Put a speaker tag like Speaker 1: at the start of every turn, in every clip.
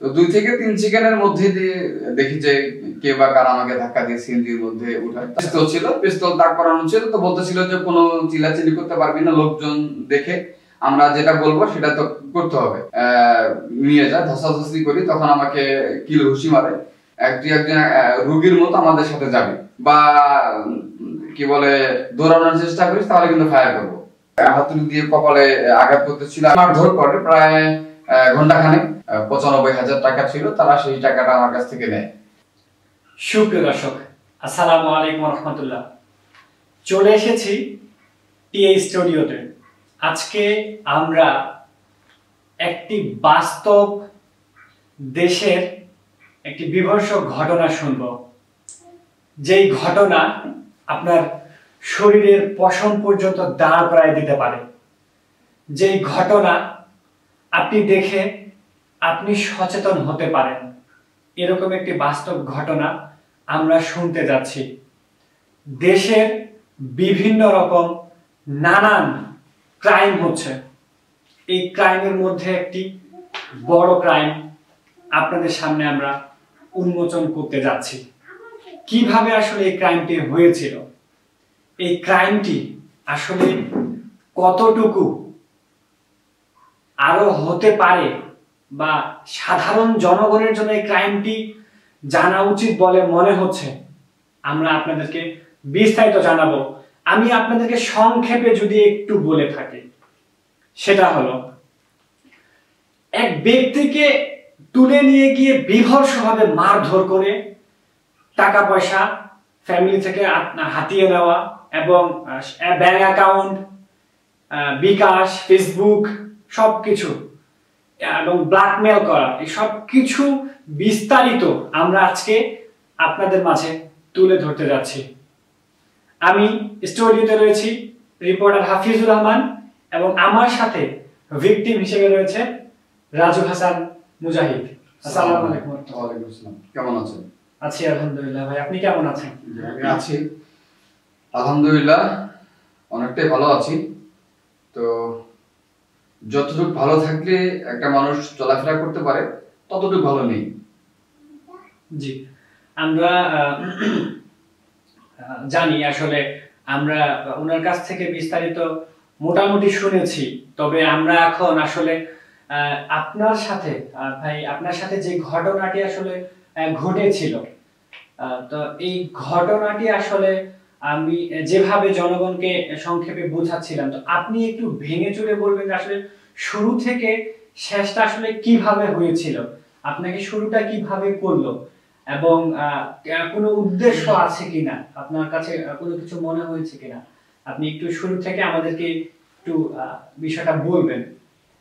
Speaker 1: তো 2 থেকে 3 সেকেন্ডের মধ্যে দিয়ে দেখি যে কে বা কারা আমাকে ধাক্কা দিয়ে সিএনজির মধ্যে উঠায়। পিস্তল ছিল, পিস্তল তাক করানো ছিল, তো বলতেছিল যে কোনো চিল্লাচিল্লি করতে পারবি না, লোকজন দেখে আমরা যেটা বলবো সেটা তো করতে হবে, নিয়ে যা। ধসাধসি করি, তখন আমাকে কিল ঘুষি মারে, একজন রুগীর মতো আমাদের সাথে যাবে বা কি বলে দৌড়ানোর চেষ্টা করিস তাহলে কিন্তু ফায়ার করবো। হাতুড়ি দিয়ে কপালে আঘাত করতেছিল। আমার ধর করে প্রায় ঘন্টাখানেক 95,000 টাকা ছিল, তারা সেই টাকাটা আমার কাছ থেকে নেয়।
Speaker 2: সুপ্রিয় দর্শক, আসসালামু আলাইকুম রহমতুল্লাহ। চলে এসেছি টিএ স্টুডিওতে। আজকে আমরা একটি বাস্তব দেশের একটি বিভৎস ঘটনা শুনব, যেই ঘটনা আপনার শরীরের পশম পর্যন্ত দাঁড় করায় দিতে পারে, যেই ঘটনা আপনি দেখে আপনি সচেতন হতে পারেন। এরকম একটি বাস্তব ঘটনা আমরা শুনতে যাচ্ছি। দেশের বিভিন্ন রকম নানান ক্রাইম হচ্ছে। এই ক্রাইমের মধ্যে একটি বড় ক্রাইম আপনাদের সামনে আমরা উন্মোচন করতে যাচ্ছি। কিভাবে আসলে এই ক্রাইমটি হয়েছিল, এই ক্রাইমটি আসলে কতটুকু আরো হতে পারে, বা সাধারণ জনগণের জন্য এই ক্রাইমটি জানা উচিত বলে মনে হচ্ছে, আমরা আপনাদেরকে বিস্তারিত জানাবো। আমি আপনাদেরকে সংক্ষেপে যদি একটু বলে থাকি, সেটা হলো এক ব্যক্তিকে তুলে নিয়ে গিয়ে বিভৎসভাবে মারধর করে টাকা পয়সা ফ্যামিলি থেকে হাতিয়ে নেওয়া এবং ব্যাংক অ্যাকাউন্ট, বিকাশ, ফেসবুক সবকিছু এবং ব্ল্যাকমেল করা, এই সব কিছু বিস্তারিত আমরা আজকে আপনাদের মাঝে তুলে ধরতে যাচ্ছি। আমি স্টুডিওতে রয়েছি রিপোর্টার হাফিজুর রহমান, এবং আমার সাথে ভিকটিম হিসেবে রয়েছে রাজু হাসান মুজাহিদ। আসসালামু আলাইকুম।
Speaker 1: ওয়ালাইকুম আসসালাম। কেমন আছেন?
Speaker 2: আছি আলহামদুলিল্লাহ। ভাই, আপনি কেমন আছেন?
Speaker 1: আমি আছি আলহামদুলিল্লাহ, অনেকটাই ভালো আছি। তো যতটুকু ভালো থাকলে একটা মানুষ চলাফেরা করতে পারে ততটুকু ভালো নেই।
Speaker 2: জি, আমরা জানি আসলে আমরা ওনার কাছ থেকে বিস্তারিত মোটামুটি শুনেছি, তবে আমরা এখন আসলে আপনার সাথে ভাই, আপনার সাথে যে ঘটনাটি আসলে ঘটেছিল, তো এই ঘটনাটি আসলে আমি যেভাবে জনগণকে সংক্ষেপে বোঝাচ্ছিলাম, তো আপনি একটু ভেঙে চুরে বলবেন আসলে শুরু থেকে শেষটা আসলে কিভাবে হয়েছিল, আপনাকে শুরুটা কিভাবে করলো, এবং কোনো উদ্দেশ্য আছে কিনা, আপনার কাছে কোনো কিছু মনে হয়েছে কিনা, আপনি একটু শুরু থেকে আমাদেরকে একটু বিষয়টা বলবেন।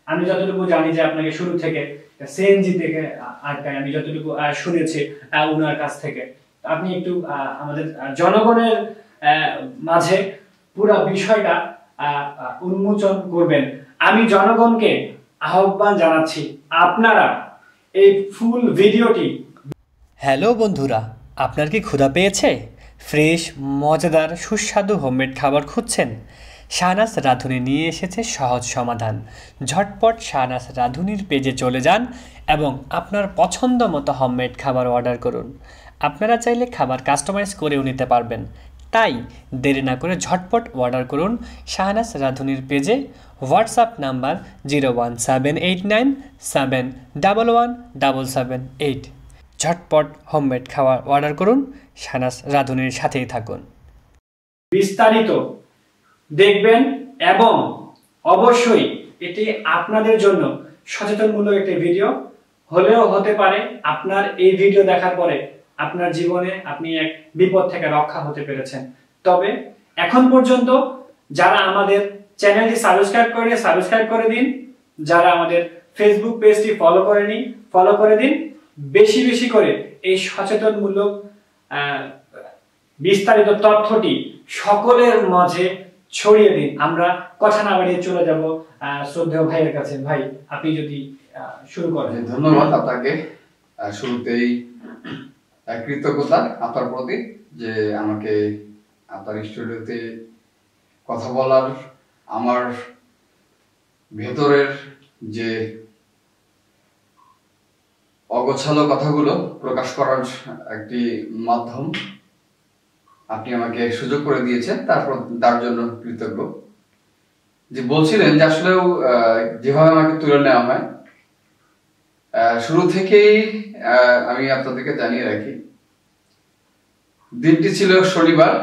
Speaker 2: আমি যতটুকু জানি যে আপনাকে শুরু থেকে সিএনজি থেকে আটকায়, আমি যতটুকু শুনেছি ওনার কাছ থেকে, আপনি একটু আমাদের জনগণের মাঝে পুরো বিষয়টা উন্মোচন করবেন। আমি জনগণকে আহ্বান জানাচ্ছি, আপনারা এই ফুল ভিডিওটি।
Speaker 3: হ্যালো বন্ধুরা, আপনার কি ক্ষুধা পেয়েছে? ফ্রেশ, মজাদার, সুস্বাদু হোমমেড খাবার খুঁজছেন? শাহনাজ রাঁধুনি নিয়ে এসেছে সহজ সমাধান। ঝটপট শাহনাজ রাঁধুনির পেজে চলে যান এবং আপনার পছন্দ মতো হোমমেড খাবার অর্ডার করুন। আপনারা চাইলে খাবার কাস্টমাইজ করেও নিতে পারবেন, তাই দেরি না করে ঝটপট অর্ডার করুন শাহনাজ রাঁধুনির পেজে। WhatsApp number 0178971177778। ঝটপট হোমমেড খাবার অর্ডার করুন, শাহনাজ রাঁধুনির সাথেই থাকুন।
Speaker 2: বিস্তারিত দেখবেন এবং অবশ্যই এটি আপনাদের জন্য সচেতনমূলক একটি ভিডিও হলেও হতে পারে। আপনার এই ভিডিও দেখার পরে আপনার জীবনে আপনি এক বিপদ থেকে রক্ষা হতে পেরেছেন। তবে এখন পর্যন্ত যারা আমাদের চ্যানেলটি সাবস্ক্রাইব করে দিন, যারা আমাদের ফেসবুক পেজটি ফলো করে দিন। বেশি বেশি করে এই সচেতনমূলক বিস্তারিত তথ্যটি সকলের মাঝে ছড়িয়ে দিন। আমরা কথা না বাড়িয়ে চলে যাব শ্রদ্ধেয় ভাইয়ের কাছে। ভাই, আপনি যদি শুরু করেন।
Speaker 1: ধন্যবাদ আপনাকে। শুরুতেই কৃতজ্ঞতা আপনার প্রতি যে আমাকে আপনার স্টুডিওতে কথা বলার, আমার ভেতরের যে অগোছালো কথাগুলো প্রকাশ করার একটি মাধ্যম আপনি আমাকে সুযোগ করে দিয়েছেন, তার জন্য কৃতজ্ঞ। যে বলছিলেন যে আসলেও যেভাবে আমাকে তুলে নেওয়া হয়, শুরু থেকেই আমি আপনাদেরকে জানিয়ে রাখি, দিনটি ছিল শনিবার।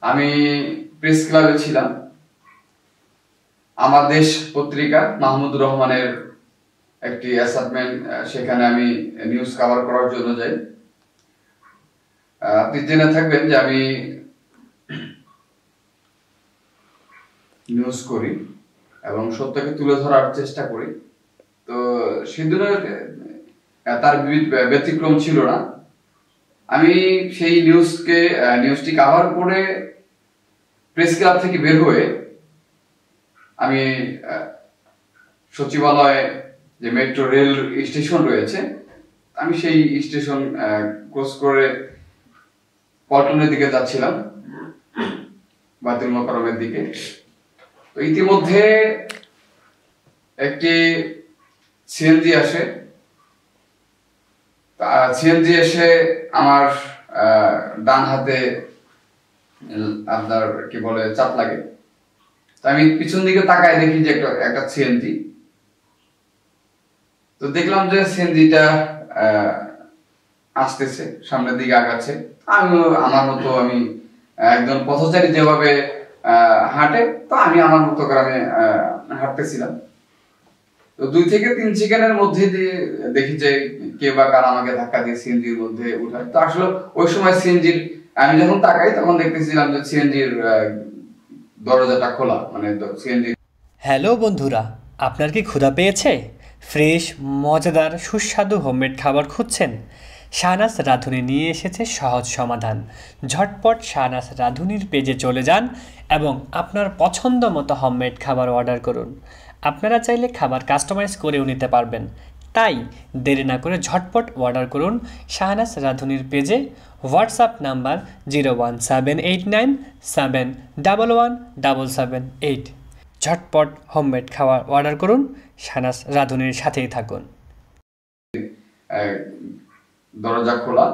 Speaker 1: আমি প্রেস ক্লাবে ছিলাম। আমার দেশ পত্রিকা মাহমুদুর রহমানের একটি অ্যাসাইনমেন্ট, সেখানে আমি নিউজ কভার করার জন্য যাই। আপনি জেনে থাকবেন যে আমি নিউজ করি এবং সত্যকে তুলে ধরার চেষ্টা করি। তো সেদিনের তার ব্যতিক্রম ছিল না। আমি সেই নিউজটি কভার করে প্রেস ক্লাব থেকে বের হয়ে আমি সচিবালয়ে যে মেট্রো রেল স্টেশন রয়েছে, আমি সেই স্টেশন ক্রস করে পল্টনের দিকে যাচ্ছিলাম, বায়তুল মোকাররমের দিকে। তো ইতিমধ্যে একটি সিএনজি আসে। সিএনজি এসে আমার ডান হাতে আপনার কি বলে চাপ লাগে। তো আমি পিছন দিকে তাকায় দেখি যে একটা সিএনজি। তো দেখলাম যে সিএনজিটা আসতেছে, সামনের দিকে আগাচ্ছে। আমি আমার মতো, আমি একজন পথচারী যেভাবে হাঁটে, তো আমি আমার মতো করে আমি হাঁটতেছিলাম। তো 2 থেকে 3 সেকেন্ডের মধ্যে দেখি যে কে বা কারা আমাকে ধাক্কা দিয়ে সিএনজির মধ্যে উঠায়। তো আসলে ওই সময় সিএনজির, আমি যখন তাকাই তখন দেখতেছিলাম যে সিএনজির দরজাটা খোলা, মানে সিএনজি।
Speaker 3: হ্যালো বন্ধুরা, আপনার কি ক্ষুধা পেয়েছে? ফ্রেশ, মজাদার, সুস্বাদু হোমমেড খাবার খুঁজছেন? শাহনাজ রাঁধুনি নিয়ে এসেছে সহজ সমাধান। ঝটপট শাহনাজ রাঁধুনির পেজে চলে যান এবং আপনার পছন্দ মতো হোমমেড খাবার অর্ডার করুন। আপনারা চাইলে খাবার কাস্টমাইজ করেও নিতে পারবেন। তাই দেরি না করে ঝটপট অর্ডার করুন শাহনাজ রাঁধুনির পেজে। WhatsApp number 01789711778। ঝটপট হোমমেড খাবার অর্ডার করুন, শাহনাজ রাঁধুনির সাথেই থাকুন।
Speaker 1: দরজা খোলা।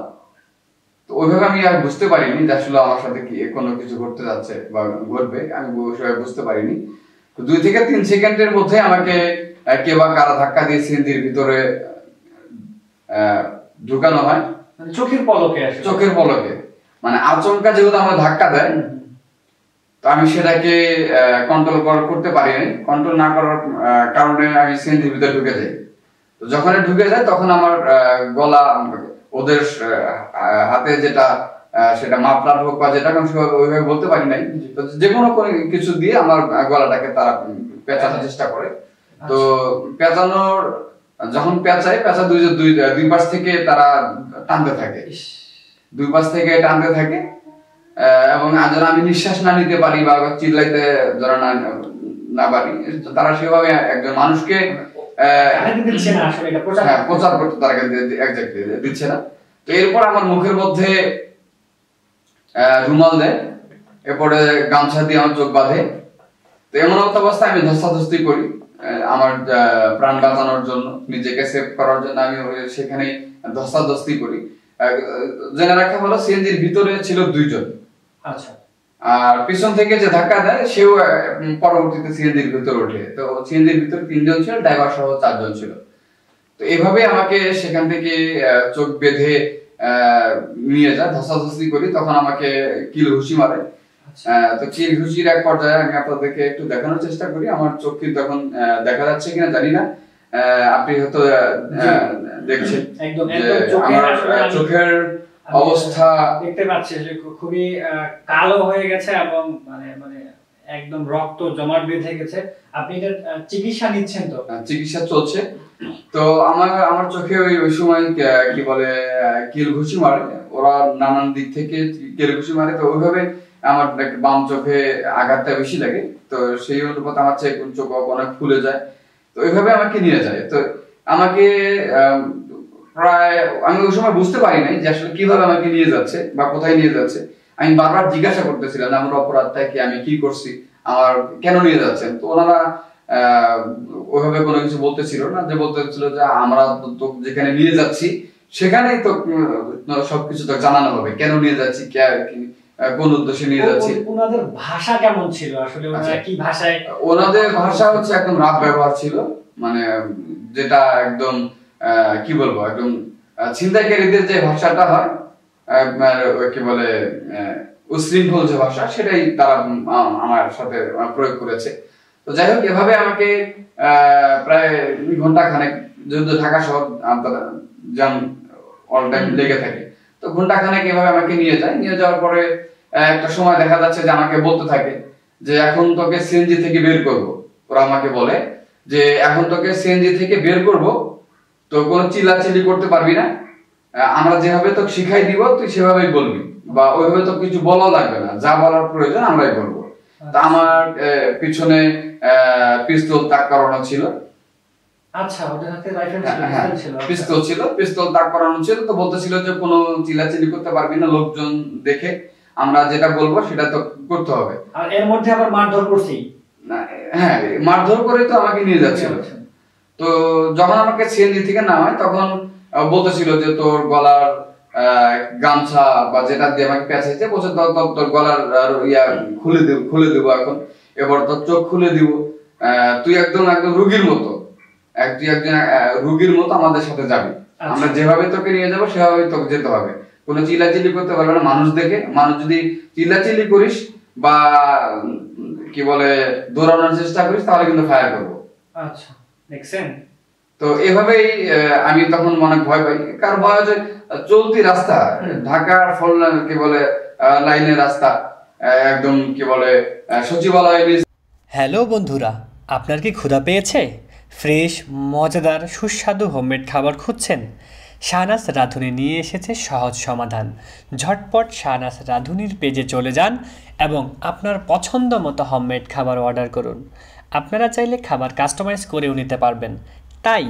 Speaker 1: তো ওইভাবে আমি আর বুঝতে পারিনি যে আসলে আমার সাথে কি কোনো কিছু ঘটতে যাচ্ছে বা ঘটবে, আমি বুঝতে পারিনি। তো 2 থেকে 3 সেকেন্ডের মধ্যে আমাকে কে বা কারা ধাক্কা দিয়ে সিএনজির ভিতরে ঢুকানো হয়।
Speaker 2: চোখের পলকে,
Speaker 1: চোখের পলকে, মানে আচমকা যেহেতু আমার ধাক্কা দেয়, তো আমি সেটাকে কন্ট্রোল করতে পারিনি। কন্ট্রোল না করার কারণে আমি সিএনজির ভিতরে ঢুকে যাই। তো যখন ঢুকে যায় তখন আমার গলা, ওদের হাতে যেটা সেটা মাফলার হোক বা যেটা, ওইভাবে বলতে পারি নাই, যে কোনো কিছু দিয়ে আমার গলাটাকে তারা পেঁচানোর চেষ্টা করে। তো পেঁচানোর, যখন পেঁচায় দুই পাশ থেকে তারা টানতে থাকে, এবং যেন আমি নিঃশ্বাস না নিতে পারি বা চিল্লাইতে যারা না পারি, তারা সেভাবে একজন মানুষকে প্রচার করতে তারা দিচ্ছে না। তো এরপর আমার মুখের মধ্যে রুমাল দেয়, এরপরে গামছা দিয়ে আমার চোখ বাঁধে। তো এমন অবস্থায় আমি ধস্তাধস্তি করি আমার প্রাণ বাঁচানোর জন্য, নিজেকে সেভ করার জন্য আমি সেখানে ধস্তাধস্তি করি। জেনে রাখা হলো সিএনজির ভিতরে ছিল 2 জন।
Speaker 2: আচ্ছা।
Speaker 1: আর পিছন থেকে যে ধাক্কা দেয় সেও পরবর্তীতে সিএনজির ভিতরে ওঠে। তো সিএনজির ভিতরে 3 জন ছিল, ড্রাইভার সহ 4 জন ছিল। তো এভাবে আমাকে সেখান থেকে চোখ বেঁধে নিয়ে যায়, ধস্তাধস্তি করি। তখন আমাকে কিল ঘুষি মারে। তো কিল ঘুষির এক পর্যায়ে আমি আপনাদেরকে একটু দেখানোর চেষ্টা করি। আমার চোখ কিন্তু এখন দেখা যাচ্ছে কিনা জানি না, আপনি হয়তো দেখছেন আমার চোখের অবস্থা
Speaker 2: দেখতে পাচ্ছি যে খুবই কালো হয়ে গেছে এবং মানে একদম রক্ত জমাট বেঁধে গেছে। আপনি এর চিকিৎসা নিচ্ছেন? তো
Speaker 1: চিকিৎসা চলছে। তো আমার চোখে ওই সময় কি বলে কিল ঘুষি মারে, ওরা নানান দিক থেকে কিল ঘুষি মারে। তো ওইভাবে আমার বাম চোখে আঘাতটা বেশি লাগে। তো সেই অনুপাতে আমার চোখ অনেক ফুলে যায়। তো ওইভাবে আমাকে নিয়ে যায়। তো আমাকে প্রায়, আমি ওই সময় বুঝতে পারি নাই যে আসলে কিভাবে আমাকে নিয়ে যাচ্ছে বা কোথায় নিয়ে যাচ্ছে। আমি বারবার জিজ্ঞাসা করতেছিলাম আমার অপরাধটা কি, আমি কি করছি, আমার কেন নিয়ে যাচ্ছেন। তো ওনারা ওইভাবে কোনো কিছু বলতেছিল না, যে বলতেছিল যে আমরা তো যেখানে নিয়ে যাচ্ছি সেখানেই তো সবকিছু তো জানানো হবে, কেন নিয়ে যাচ্ছি, কোন উদ্দেশ্যে নিয়ে যাচ্ছি।
Speaker 2: ওনাদের ভাষা কেমন ছিল আসলে, ওনারা কি ভাষায়?
Speaker 1: ওনাদের ভাষা হচ্ছে একদম রাফ ব্যবহার ছিল, মানে যেটা একদম কি বলবো, একদম ছিনতাইকারীদের যে ভাষাটা হয়, কি বলে উশৃঙ্খল যে ভাষা, সেটাই তারা আমার সাথে প্রয়োগ করেছে। তো যাই হোক, এভাবে আমাকে প্রায় ঘন্টা খানেক, যেহেতু ঢাকা শহর জাম অল টাইম লেগে থাকে, তো ঘন্টা খানেক এভাবে আমাকে নিয়ে যায়। নিয়ে যাওয়ার পরে একটা সময় দেখা যাচ্ছে যে আমাকে বলতে থাকে যে এখন তোকে সিএনজি থেকে বের করব। ওরা আমাকে বলে যে এখন তোকে সিএনজি থেকে বের করব, তো কোনো চিল্লাচিল্লি করতে পারবি না, আমরা যেভাবে তোকে শিখাই দিব তুই সেভাবেই বলবি, বা ওইভাবে তো কিছু বলা লাগবে না, যা বলার প্রয়োজন আমরাই বলবো। তা আমার পিছনে পিস্তল তাক করানো ছিল।
Speaker 2: আচ্ছা, ওদের হাতে রাইফেল ছিল,
Speaker 1: পিস্তল ছিল, পিস্তল তাক করানো ছিল। তো বলতেছিল যে কোনো চিল্লাচিল্লি করতে পারবি না, লোকজন দেখে আমরা যেটা বলবো সেটা তো করতে হবে।
Speaker 2: আর এর মধ্যে আবার মারধর করছি।
Speaker 1: হ্যাঁ, মারধর করে তো আমাকে নিয়ে যাচ্ছিল। তো যখন আমাকে সিএনজি থেকে নামায় তখন বলতেছিল যে তোর গলার গামছা বা যেটা দিয়ে আমাকে পেঁচাইছে, বলছে তোর গলার ইয়া খুলে দেবো এখন, এবার তোর চোখ খুলে দিব, তুই একদম একদম রুগীর মতো, তুই একজন রুগীর মতো আমাদের সাথে যাবি, আমরা যেভাবে তোকে নিয়ে যাবো সেভাবে তোকে যেতে হবে, কোনো চিল্লাচিল্লি করতে পারবে না। মানুষ দেখে, মানুষ যদি চিল্লাচিল্লি করিস বা কি বলে দৌড়ানোর চেষ্টা করিস তাহলে কিন্তু ফায়ার করবো।
Speaker 2: আচ্ছা, দেখছেন?
Speaker 1: তো এভাবেই আমি তখন অনেক ভয় পাই, কারণ ভয় হচ্ছে চলতি রাস্তা, ঢাকার ফোর কি বলে লাইনের রাস্তা, একদম কি বলে সচিবালয়।
Speaker 3: হ্যালো বন্ধুরা, আপনার কি ক্ষুধা পেয়েছে? ফ্রেশ, মজাদার, সুস্বাদু হোমমেড খাবার খুঁজছেন? শাহনাজ রাঁধুনি নিয়ে এসেছে সহজ সমাধান। ঝটপট শাহনাজ রাঁধুনির পেজে চলে যান এবং আপনার পছন্দ মতো হোমমেড খাবার অর্ডার করুন। আপনারা চাইলে খাবার কাস্টমাইজ করেও নিতে পারবেন, তাই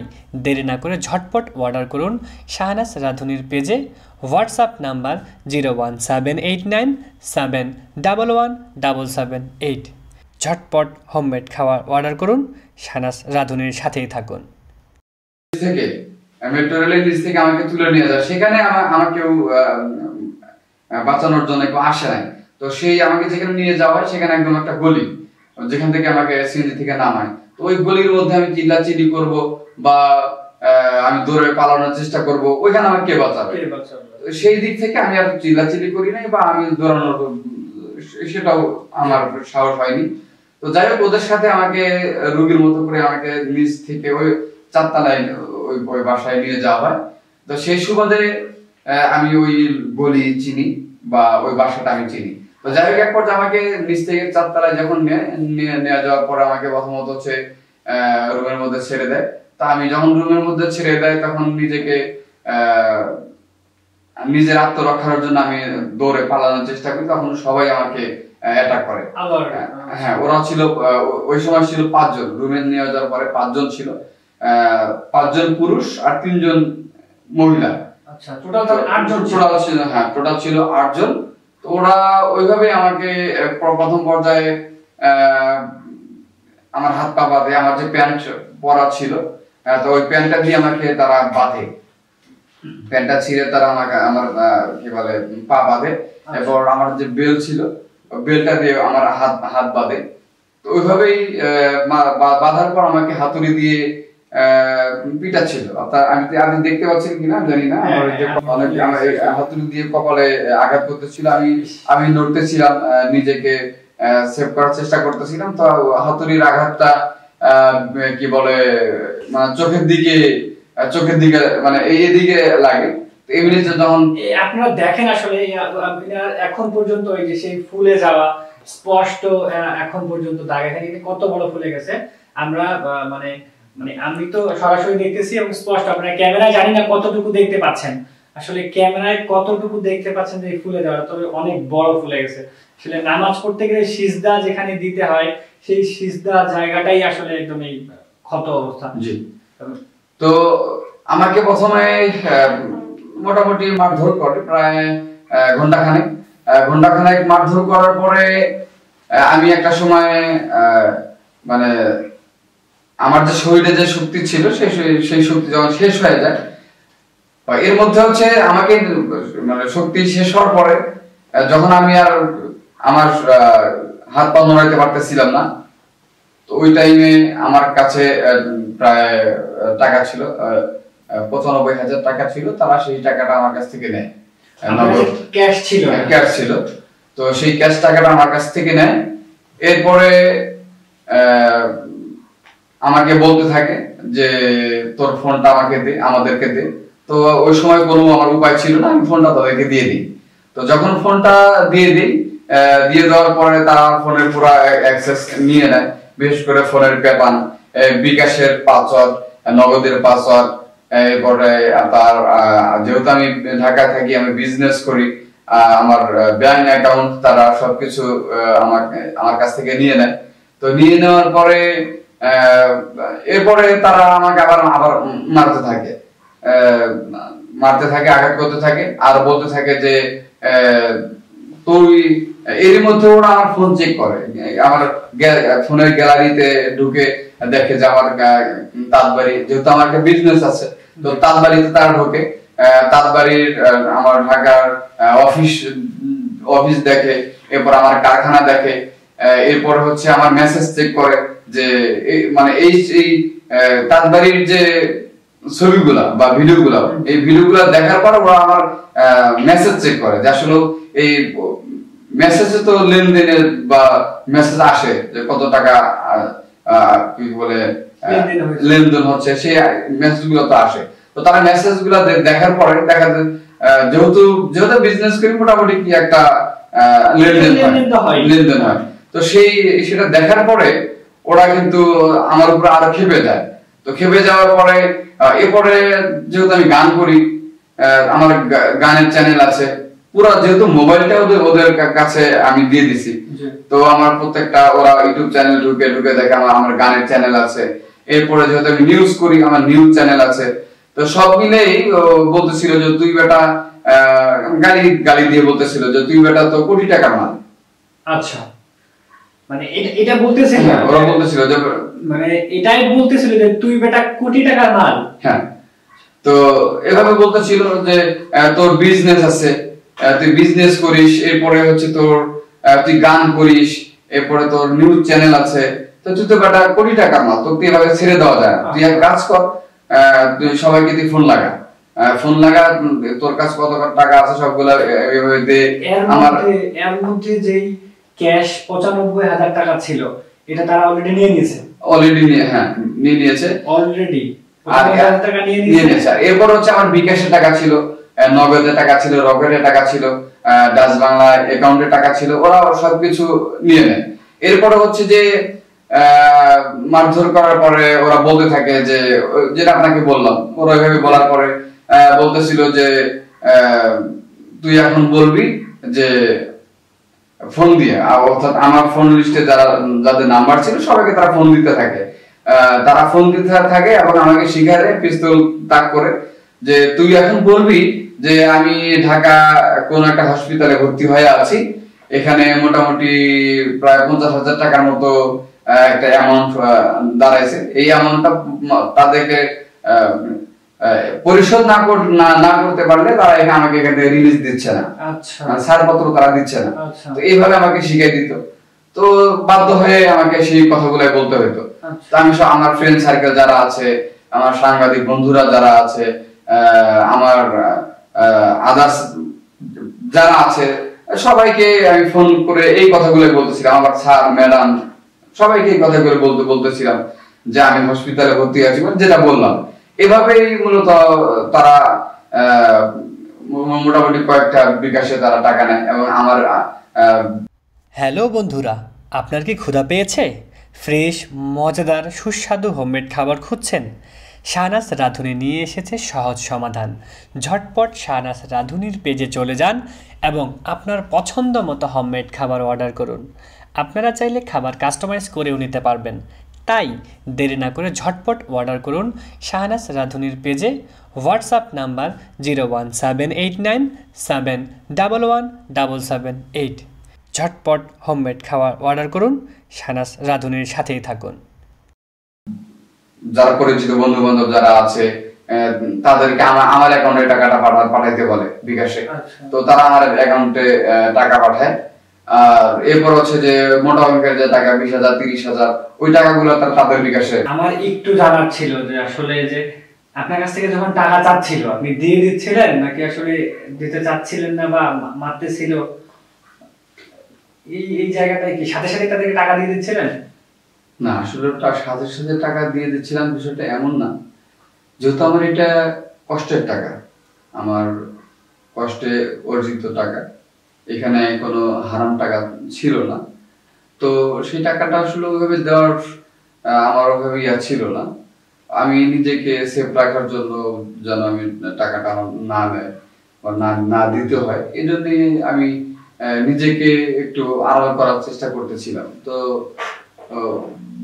Speaker 3: দেরি না করে ঝটপট অর্ডার করুন শাহনাজ রাঁধুনির পেজে। WhatsApp number 01789711778। ঝটপট হোমমেড খাবার অর্ডার করুন, শাহনাজ রাঁধুনির সাথেই থাকুন।
Speaker 1: থেকে মেট্রো রেলের নিচ থেকে আমাকে তুলে নিয়ে যায়, সেখানে আমাকেও বাঁচানোর জন্য কেউ আসে নাই। তো সেই আমাকে যেখানে নিয়ে যাওয়া হয় সেখানে একদম একটা গলি, যেখান থেকে আমাকে সিএনজি থেকে নামায়। তো ওই গলির মধ্যে আমি চিল্লাচিল্লি করব বা আমি দৌড়ে পালানোর চেষ্টা করব, ওইখানে আমাকে কে বাঁচাবে? সেই দিক থেকে আমি আর চিল্লাচিল্লি করি নাই বা আমি দৌড়ানোর সেটাও আমার সাহস হয়নি। তো যাই হোক, ওদের সাথে আমাকে রোগীর মতো করে আমাকে নিচ থেকে ওই 4 তলায় ওই বাসায় নিয়ে যাওয়া হয়। তো সেই সুবাদে আমি ওই গলি চিনি বা ওই বাসাটা আমি চিনি। তো যাই হোক, এক পর্যায়ে আমাকে নিচ থেকে 4 তলায় যখন নিয়ে যাওয়ার পরে আমাকে প্রথমত হচ্ছে রুমের মধ্যে ছেড়ে দেয়। তা আমি যখন রুমের মধ্যে ছেড়ে দেয় তখন নিজেকে নিজের আত্মরক্ষার জন্য আমি দৌড়ে পালানোর চেষ্টা করি, তখন সবাই আমাকে অ্যাটাক করে। হ্যাঁ, ওরা ছিল ওই সময় ছিল 5 জন, রুমে নিয়ে যাওয়ার পরে 5 জন ছিল, 5 জন পুরুষ আর 3 জন মহিলা।
Speaker 2: আচ্ছা, টোটাল 8 জন
Speaker 1: ছিল। হ্যাঁ, টোটাল ছিল 8 জন। তো ওরা ওইভাবে আমাকে প্রথম পর্যায়ে আমার হাত পা বাঁধে, আমার যে প্যান্ট পরা ছিল তো ওই প্যান্টটা দিয়ে আমাকে তারা বাঁধে, প্যান্টটা ছিঁড়ে তারা আমাকে আমার কি বলে পা বাঁধে, এরপর আমার যে বেল ছিল বেলটা দিয়ে আমার হাত বাঁধে। তো ওইভাবেই বাঁধার পর আমাকে হাতুড়ি দিয়ে পিটাচ্ছিল। আপনি দেখতে পাচ্ছেন কিনা জানি না, হাতুড়ি দিয়ে কপালে আঘাত করতেছিল। আমি নড়তেছিলাম, নিজেকে সেভ করার চেষ্টা করতেছিলাম। তো হাতুড়ির আঘাতটা কি বলে চোখের দিকে মানে এইদিকে লাগে। এমনিতে যখন
Speaker 2: আপনারা দেখেন আসলে এখন পর্যন্ত ওই যে সেই ফুলে যাওয়া স্পষ্ট এখন পর্যন্ত দাগ, এখানে কত বড় ফুলে গেছে। আমরা মানে আমি তো সরাসরি দেখতেছি এবং স্পষ্ট, আপনারা ক্যামেরায় জানি না কতটুকু দেখতে পাচ্ছেন, আসলে ক্যামেরায় কতটুকু দেখতে পাচ্ছেন যে ফুলে যাওয়া, তবে অনেক বড় ফুলে গেছে। আসলে নামাজ পড়তে গেলে সিজদা যেখানে দিতে হয় সেই সিজদা জায়গাটাই আসলে একদম এই ক্ষত অবস্থা।
Speaker 1: জি। তো আমাকে প্রথমে মোটামুটি মারধর করে প্রায় ঘন্টাখানেক মারধর করার পরে আমি একটা সময় মানে আমার যে শরীরে যে শক্তি ছিল সেই শক্তি যখন শেষ হয়ে যায়, এর মধ্যে হচ্ছে আমাকে মানে শক্তি শেষ হওয়ার পরে যখন আমি আর আমার হাত পা নড়াইতে পারতেছিলাম না, তো ওই টাইমে আমার কাছে প্রায় টাকা ছিল 95,000 টাকা ছিল। তারা সেই টাকাটা আমার কাছ থেকে নেয়, ক্যাশ ছিল। তো সেই ক্যাশ টাকাটা আমার কাছ থেকে নেয়। এরপরে আমাকে বলতে থাকে যে তোর ফোনটা আমাকে দে, আমাদেরকে দে। তো ওই সময় কোনো আমার উপায় ছিল না, আমি ফোনটা তাদেরকে দিয়ে দিই। তো যখন ফোনটা দিয়ে দিই, দিয়ে দেওয়ার পরে তারা ফোনের পুরো অ্যাক্সেস নিয়ে নেয়, বিশেষ করে ফোনের পেপান, বিকাশের পাসওয়ার্ড, নগদের পাসওয়ার্ড, এরপরে তার যেহেতু আমি ঢাকায় থাকি, আমি বিজনেস করি, আমার ব্যাংক অ্যাকাউন্ট তারা সবকিছু আমার কাছ থেকে নিয়ে নেয়। তো নিয়ে নেওয়ার পরে এরপরে তারা আমাকে আবার মারতে থাকে, আঘাত করতে থাকে, আর বলতে থাকে যে তুই, এর মধ্যে ওরা আমার ফোন চেক করে, আমার ফোনের গ্যালারিতে ঢুকে দেখে যে আমার তাঁতবাড়ি, যেহেতু আমার একটা বিজনেস আছে, তো তাঁতবাড়িতে তারা ঢোকে, তাঁতবাড়ির আমার ঢাকার অফিস দেখে, এরপর আমার কারখানা দেখে, এরপর হচ্ছে আমার মেসেজ চেক করে যে মানে এই তাঁতবাড়ির যে ছবিগুলা বা ভিডিওগুলা, এই ভিডিওগুলা দেখার পর ওরা আমার মেসেজ চেক করে যে আসলে এই মেসেজে তো লেনদেনের বা মেসেজ আসে যে কত টাকা কি বলে লেনদেন হচ্ছে, সেই মেসেজ গুলো তো আসে। তো তারা মেসেজ গুলা দেখার পরে দেখা যায় যেহেতু বিজনেস করি মোটামুটি কি একটা লেনদেন হয়। তো সেটা দেখার পরে ওরা কিন্তু আমার উপর আরো খেপে যায়। তো খেপে যাওয়ার পরে এরপরে যেহেতু আমি গান করি, আমার গানের চ্যানেল আছে পুরা, যেহেতু মোবাইলটা ওদের কাছে আমি দিয়ে দিছি, তো আমার প্রত্যেকটা ওরা ইউটিউব চ্যানেল ঢুকে দেখে আমার গানের চ্যানেল আছে। এরপরে যেহেতু আমি নিউজ করি, আমার নিউজ চ্যানেল আছে। তো সব মিলেই বলতেছিল যে তুই বেটা, গালি দিয়ে বলতেছিল যে তুই বেটা তো কোটি টাকার মাল।
Speaker 2: আচ্ছা, মানে এটা বলতেছিল,
Speaker 1: ওরা বলতেছিল যে
Speaker 2: মানে এটাই বলতেছিল যে তুই বেটা কোটি টাকার মাল।
Speaker 1: হ্যাঁ, তো এভাবে বলতেছিল যে তোর বিজনেস আছে, তুই বিজনেস করিস, এরপরে হচ্ছে তোর তুই গান করিস, এরপরে তোর নিউজ চ্যানেল আছে, তো তুই তো বেটা কোটি টাকার মাল, তোকে এভাবে ছেড়ে দেওয়া যায় না। তুই এক কাজ কর, তুই সবাইকে তুই ফোন লাগা, তোর কাছে কত টাকা আছে সবগুলা এভাবে দে। আমার
Speaker 2: এর মধ্যে যেই ক্যাশ 95,000 টাকা ছিল, এটা তারা অলরেডি নিয়ে নিয়েছে। অলরেডি 95,000 টাকা নিয়ে নিয়েছে।
Speaker 1: এরপর হচ্ছে আমার বিকাশের টাকা ছিল, নগদের টাকা ছিল, রকেটের টাকা ছিল, ডাচ বাংলা অ্যাকাউন্টের টাকা ছিল, ওরা সবকিছু নিয়ে নেয়। এরপরে হচ্ছে যে মারধর করার পরে ওরা বলতে থাকে যে যেটা আপনাকে বললাম, ওরা এভাবে বলার পরে বলতেছিল যে তুই এখন বলবি যে ফোন দিয়ে, অর্থাৎ আমার ফোন লিস্টে যাদের নাম্বার ছিল সবাইকে তারা ফোন দিতে থাকে, এবং আমাকে শিখারে পিস্তল তাক করে যে তুই এখন বলবি যে আমি ঢাকা কোন একটা হসপিটালে ভর্তি হয়ে আছি, এখানে মোটামুটি প্রায় 50,000 টাকার মতো একটা অ্যামাউন্ট দাঁড়াইছে। এই অ্যামাউন্টটা তাদেরকে পরিশোধ না করতে পারলে তারা আমাকে এখান থেকে রিলিজ দিচ্ছে না, ছাড়পত্র তারা দিচ্ছে না। তো এইভাবে আমাকে শিখাই দিত। তো বাধ্য হয়ে আমাকে সেই কথাগুলো বলতে হতো। তো আমি আমার ফ্রেন্ড সার্কেল যারা আছে, আমার সাংবাদিক বন্ধুরা যারা আছে, আমার আদার্স যারা আছে, সবাইকে আমি ফোন করে এই কথাগুলো বলতেছিলাম। আমার স্যার ম্যাডাম সবাইকে এই কথাগুলো বলতেছিলাম যে আমি হসপিটালে ভর্তি আছি, যেটা বললাম। এভাবেই মূলত তারা মোটামুটি কয়েকটা বিকাশে তারা টাকা নেয় এবং আমার।
Speaker 3: হ্যালো বন্ধুরা, আপনার কি ক্ষুধা পেয়েছে? ফ্রেশ, মজাদার, সুস্বাদু হোমমেড খাবার খুঁজছেন? শাহনাজ রাঁধুনি নিয়ে এসেছে সহজ সমাধান। ঝটপট শাহনাজ রাঁধুনির পেজে চলে যান এবং আপনার পছন্দ মতো হোমমেড খাবার অর্ডার করুন। আপনারা চাইলে খাবার কাস্টমাইজ করেও নিতে পারবেন, তাই দেরি না করে ঝটপট অর্ডার করুন শাহনাজ রাঁধুনির পেজে। WhatsApp number 01789711778। ঝটপট হোমমেড খাবার অর্ডার করুন, শাহনাজ রাঁধুনির সাথেই থাকুন।
Speaker 1: যারা পরিচিত বন্ধু বান্ধব যারা আছে তাদেরকে আমার অ্যাকাউন্টে টাকাটা পাঠাইতে বলে বিকাশে। তো তারা আমার অ্যাকাউন্টে টাকা পাঠায়। আর এরপর হচ্ছে যে মোটা অঙ্কের যে টাকা 20,000 30,000 ওই টাকাগুলো তাদের বিকাশে।
Speaker 2: আমার একটু জানার ছিল যে আসলে যে আপনার কাছ থেকে যখন টাকা চাচ্ছিল আপনি দিয়ে দিচ্ছিলেন নাকি আসলে দিতে চাচ্ছিলেন না বা মারতেছিল, এই জায়গাটায় কি সাথে সাথে তাদেরকে টাকা দিয়ে দিচ্ছিলেন?
Speaker 1: না, আসলে সাথে সাথে টাকা দিয়ে দিচ্ছিলাম বিষয়টা এমন না, যেহেতু আমার এটা কষ্টের টাকা, আমার কষ্টে অর্জিত টাকা, এখানে কোনো হারাম টাকা ছিল না। তো সেই টাকাটা আসলে ওইভাবে দেওয়ার আমার ওইভাবে ছিল না। আমি নিজেকে সেফ রাখার জন্য যেন আমি টাকাটা না নেয় বা না দিতে হয়, এই জন্যে আমি নিজেকে একটু আড়াল করার চেষ্টা করতেছিলাম। তো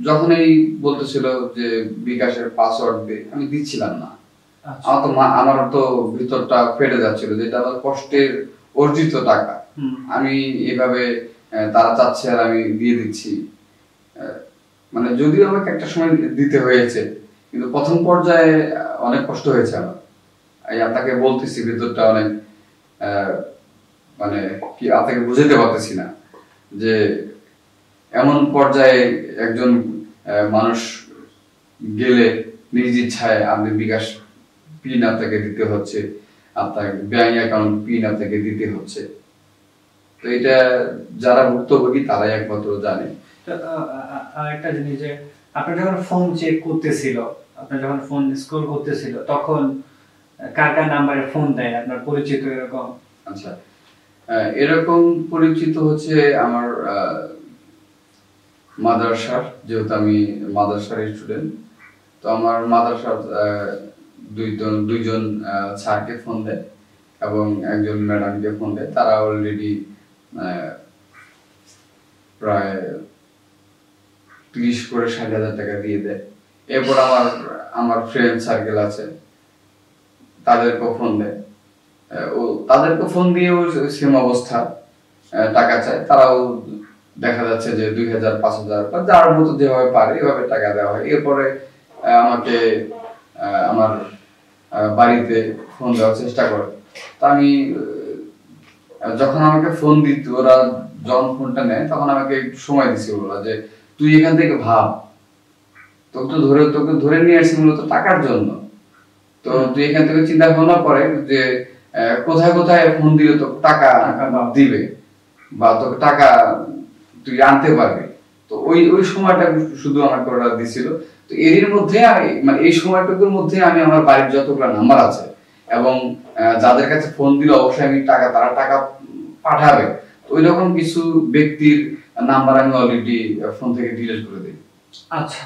Speaker 1: যখনই বলতেছিল যে বিকাশের পাসওয়ার্ড দে, আমি দিচ্ছিলাম না। আমার তো ভিতরটা ফেটে যাচ্ছিল যে এটা আমার কষ্টের অর্জিত টাকা, আমি এভাবে তারা চাচ্ছে আর আমি দিয়ে দিচ্ছি। মানে যদিও আমাকে একটা সময় দিতে হয়েছে, কিন্তু প্রথম পর্যায়ে অনেক কষ্ট হয়েছে আমার। আপনাকে বলতেছি ভিতরটা অনেক মানে কি আপনাকে বুঝাতে পারতেছি না যে এমন পর্যায়ে একজন মানুষ গেলে নিজ ইচ্ছায় আপনি বিকাশ পিন আপনাকে দিতে হচ্ছে, আপনার ব্যাংক অ্যাকাউন্ট পিন আপনাকে দিতে হচ্ছে। তো এটা যারা ভুক্তভোগী তারাই একমাত্র জানে।
Speaker 2: আরেকটা জিনিস যে আপনি যখন ফোন চেক করতেছিল, আপনার যখন ফোন স্ক্রল করতেছিল, তখন কার কার নাম্বারে ফোন দেয় আপনার পরিচিত এরকম?
Speaker 1: আচ্ছা, এরকম পরিচিত হচ্ছে আমার মাদ্রাসার, যেহেতু আমি মাদ্রাসার স্টুডেন্ট, তো আমার মাদ্রাসার দুইজন স্যারকে ফোন দেয় এবং একজন ম্যাডামকে ফোন দেয়। তারা অলরেডি প্রায় 30 করে 60,000 টাকা দিয়ে দেয়। এরপর আমার ফ্রেন্ড সার্কেল আছে, তাদেরকেও ফোন দেয়। তাদেরকে ফোন দিয়েও সেম অবস্থা, টাকা চায়। তারাও দেখা যাচ্ছে যে 2,000 5,000 বা যার মতো যেভাবে পারে এভাবে টাকা দেওয়া হয়। এরপরে আমাকে আমার বাড়িতে ফোন দেওয়ার চেষ্টা করে। তা আমি যখন আমাকে ফোন দিত, ওরা যখন ফোনটা নেয় তখন আমাকে একটু সময় দিছে, ওরা যে তুই এখান থেকে ভাব, তোকে ধরে নিয়ে আসছি মূলত টাকার জন্য। তো তুই এখান থেকে চিন্তা ভাবনা করে যে কোথায় কোথায় ফোন দিলে তো টাকা দিবে বা তোকে টাকা তুই আনতে পারবি। তো ওই সময়টা শুধু আমাকে ওরা দিছিল। তো এর মধ্যে মানে এই সময়টুকুর মধ্যে আমি আমার বাড়ির যতগুলো নাম্বার আছে এবং যাদের কাছে ফোন দিলে অবশ্যই আমি তারা টাকা পাঠাবে, ওই রকম কিছু ব্যক্তির নাম্বার আমি অলরেডি ফোন থেকে ডিলিট করে দিই।
Speaker 2: আচ্ছা,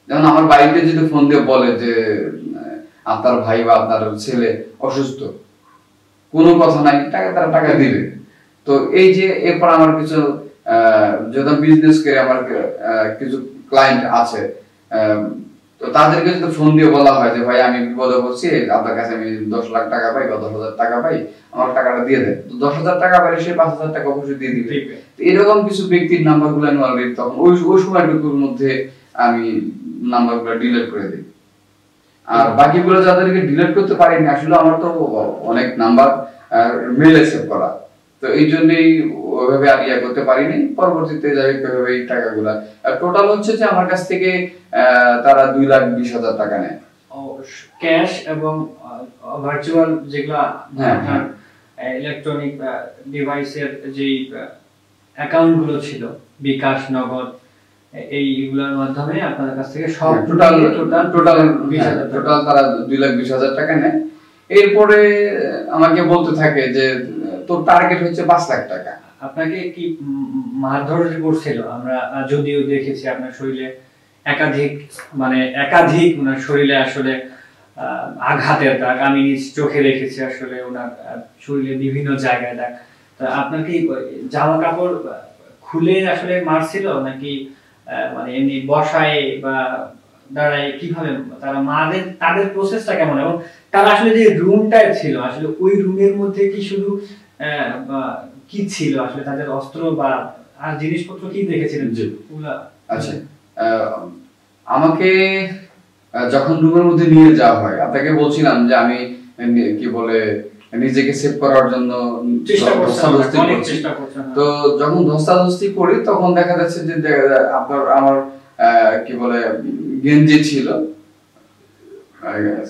Speaker 1: যেমন আমার বাড়িতে যদি ফোন দিয়ে বলে যে আপনার ভাই বা আপনার ছেলে অসুস্থ, কোনো কথা নাই, তারা টাকা দিবে। তো এই যে এরপর আমার কিছু যদি বিজনেস করে আমার কিছু ক্লায়েন্ট আছে, তো তাদেরকে যদি ফোন দিয়ে বলা হয় যে ভাই আমি বিপদে পড়ছি, আপনার কাছে আমি 10 লাখ টাকা পাই বা 10,000 টাকা পাই, আমার টাকাটা দিয়ে দেন, তো 10,000 টাকা পাইলে সে 5,000 টাকা অবশ্যই দিয়ে দিবে। এরকম কিছু ব্যক্তির নাম্বারগুলো আমি অলরেডি তখন ওই সময়টুকুর মধ্যে আমি নাম্বারগুলো ডিলিট করে দিই। আর বাকিগুলো যাদেরকে ডিলিট করতে পারিনি, আসলে আমার তো অনেক নাম্বার মেলে সেভ করা, তো এই জন্যই ওইভাবে আর করতে পারিনি। পরবর্তীতে যাই কিভাবে এই টাকাগুলা টোটাল হচ্ছে যে আমার কাছ থেকে তারা 2,20,000 টাকা নেয়
Speaker 2: ক্যাশ এবং ভার্চুয়াল যেগুলা আপনার ইলেকট্রনিক ডিভাইসের যেই অ্যাকাউন্ট গুলো ছিল, বিকাশ, নগদ, এইগুলোর মাধ্যমে আপনাদের কাছ থেকে সব টোটাল
Speaker 1: তারা 2,20,000 টাকা নেয়। এরপরে আমাকে বলতে থাকে যে তোর টার্গেট হচ্ছে 5 লাখ টাকা।
Speaker 2: আপনাকে কি মারধর করছিল? আমরা যদিও দেখেছি আপনার শরীরে একাধিক ওনার শরীরে আসলে আঘাতের দাগ, আমি নিজ চোখে দেখেছি আসলে ওনার শরীরে বিভিন্ন জায়গায় দাগ। আপনার কি জামা কাপড় খুলে আসলে মারছিল নাকি মানে এমনি বসায় বা দাঁড়ায়, কিভাবে তারা তাদের প্রসেসটা কেমন, এবং তারা আসলে যে রুমটায় ছিল আসলে ওই রুমের মধ্যে কি শুধু কি ছিল আসলে, তাদের অস্ত্র বা আর জিনিসপত্র কি দেখেছিলেন?
Speaker 1: আচ্ছা, আমাকে যখন রুমের মধ্যে নিয়ে যাওয়া হয়, আপনাকে বলছিলাম যে আমি কি বলে নিজেকে সেভ করার জন্য তো যখন ধস্তাধস্তি করি তখন দেখা যাচ্ছে যে আমার কি বলে গেঞ্জি ছিল,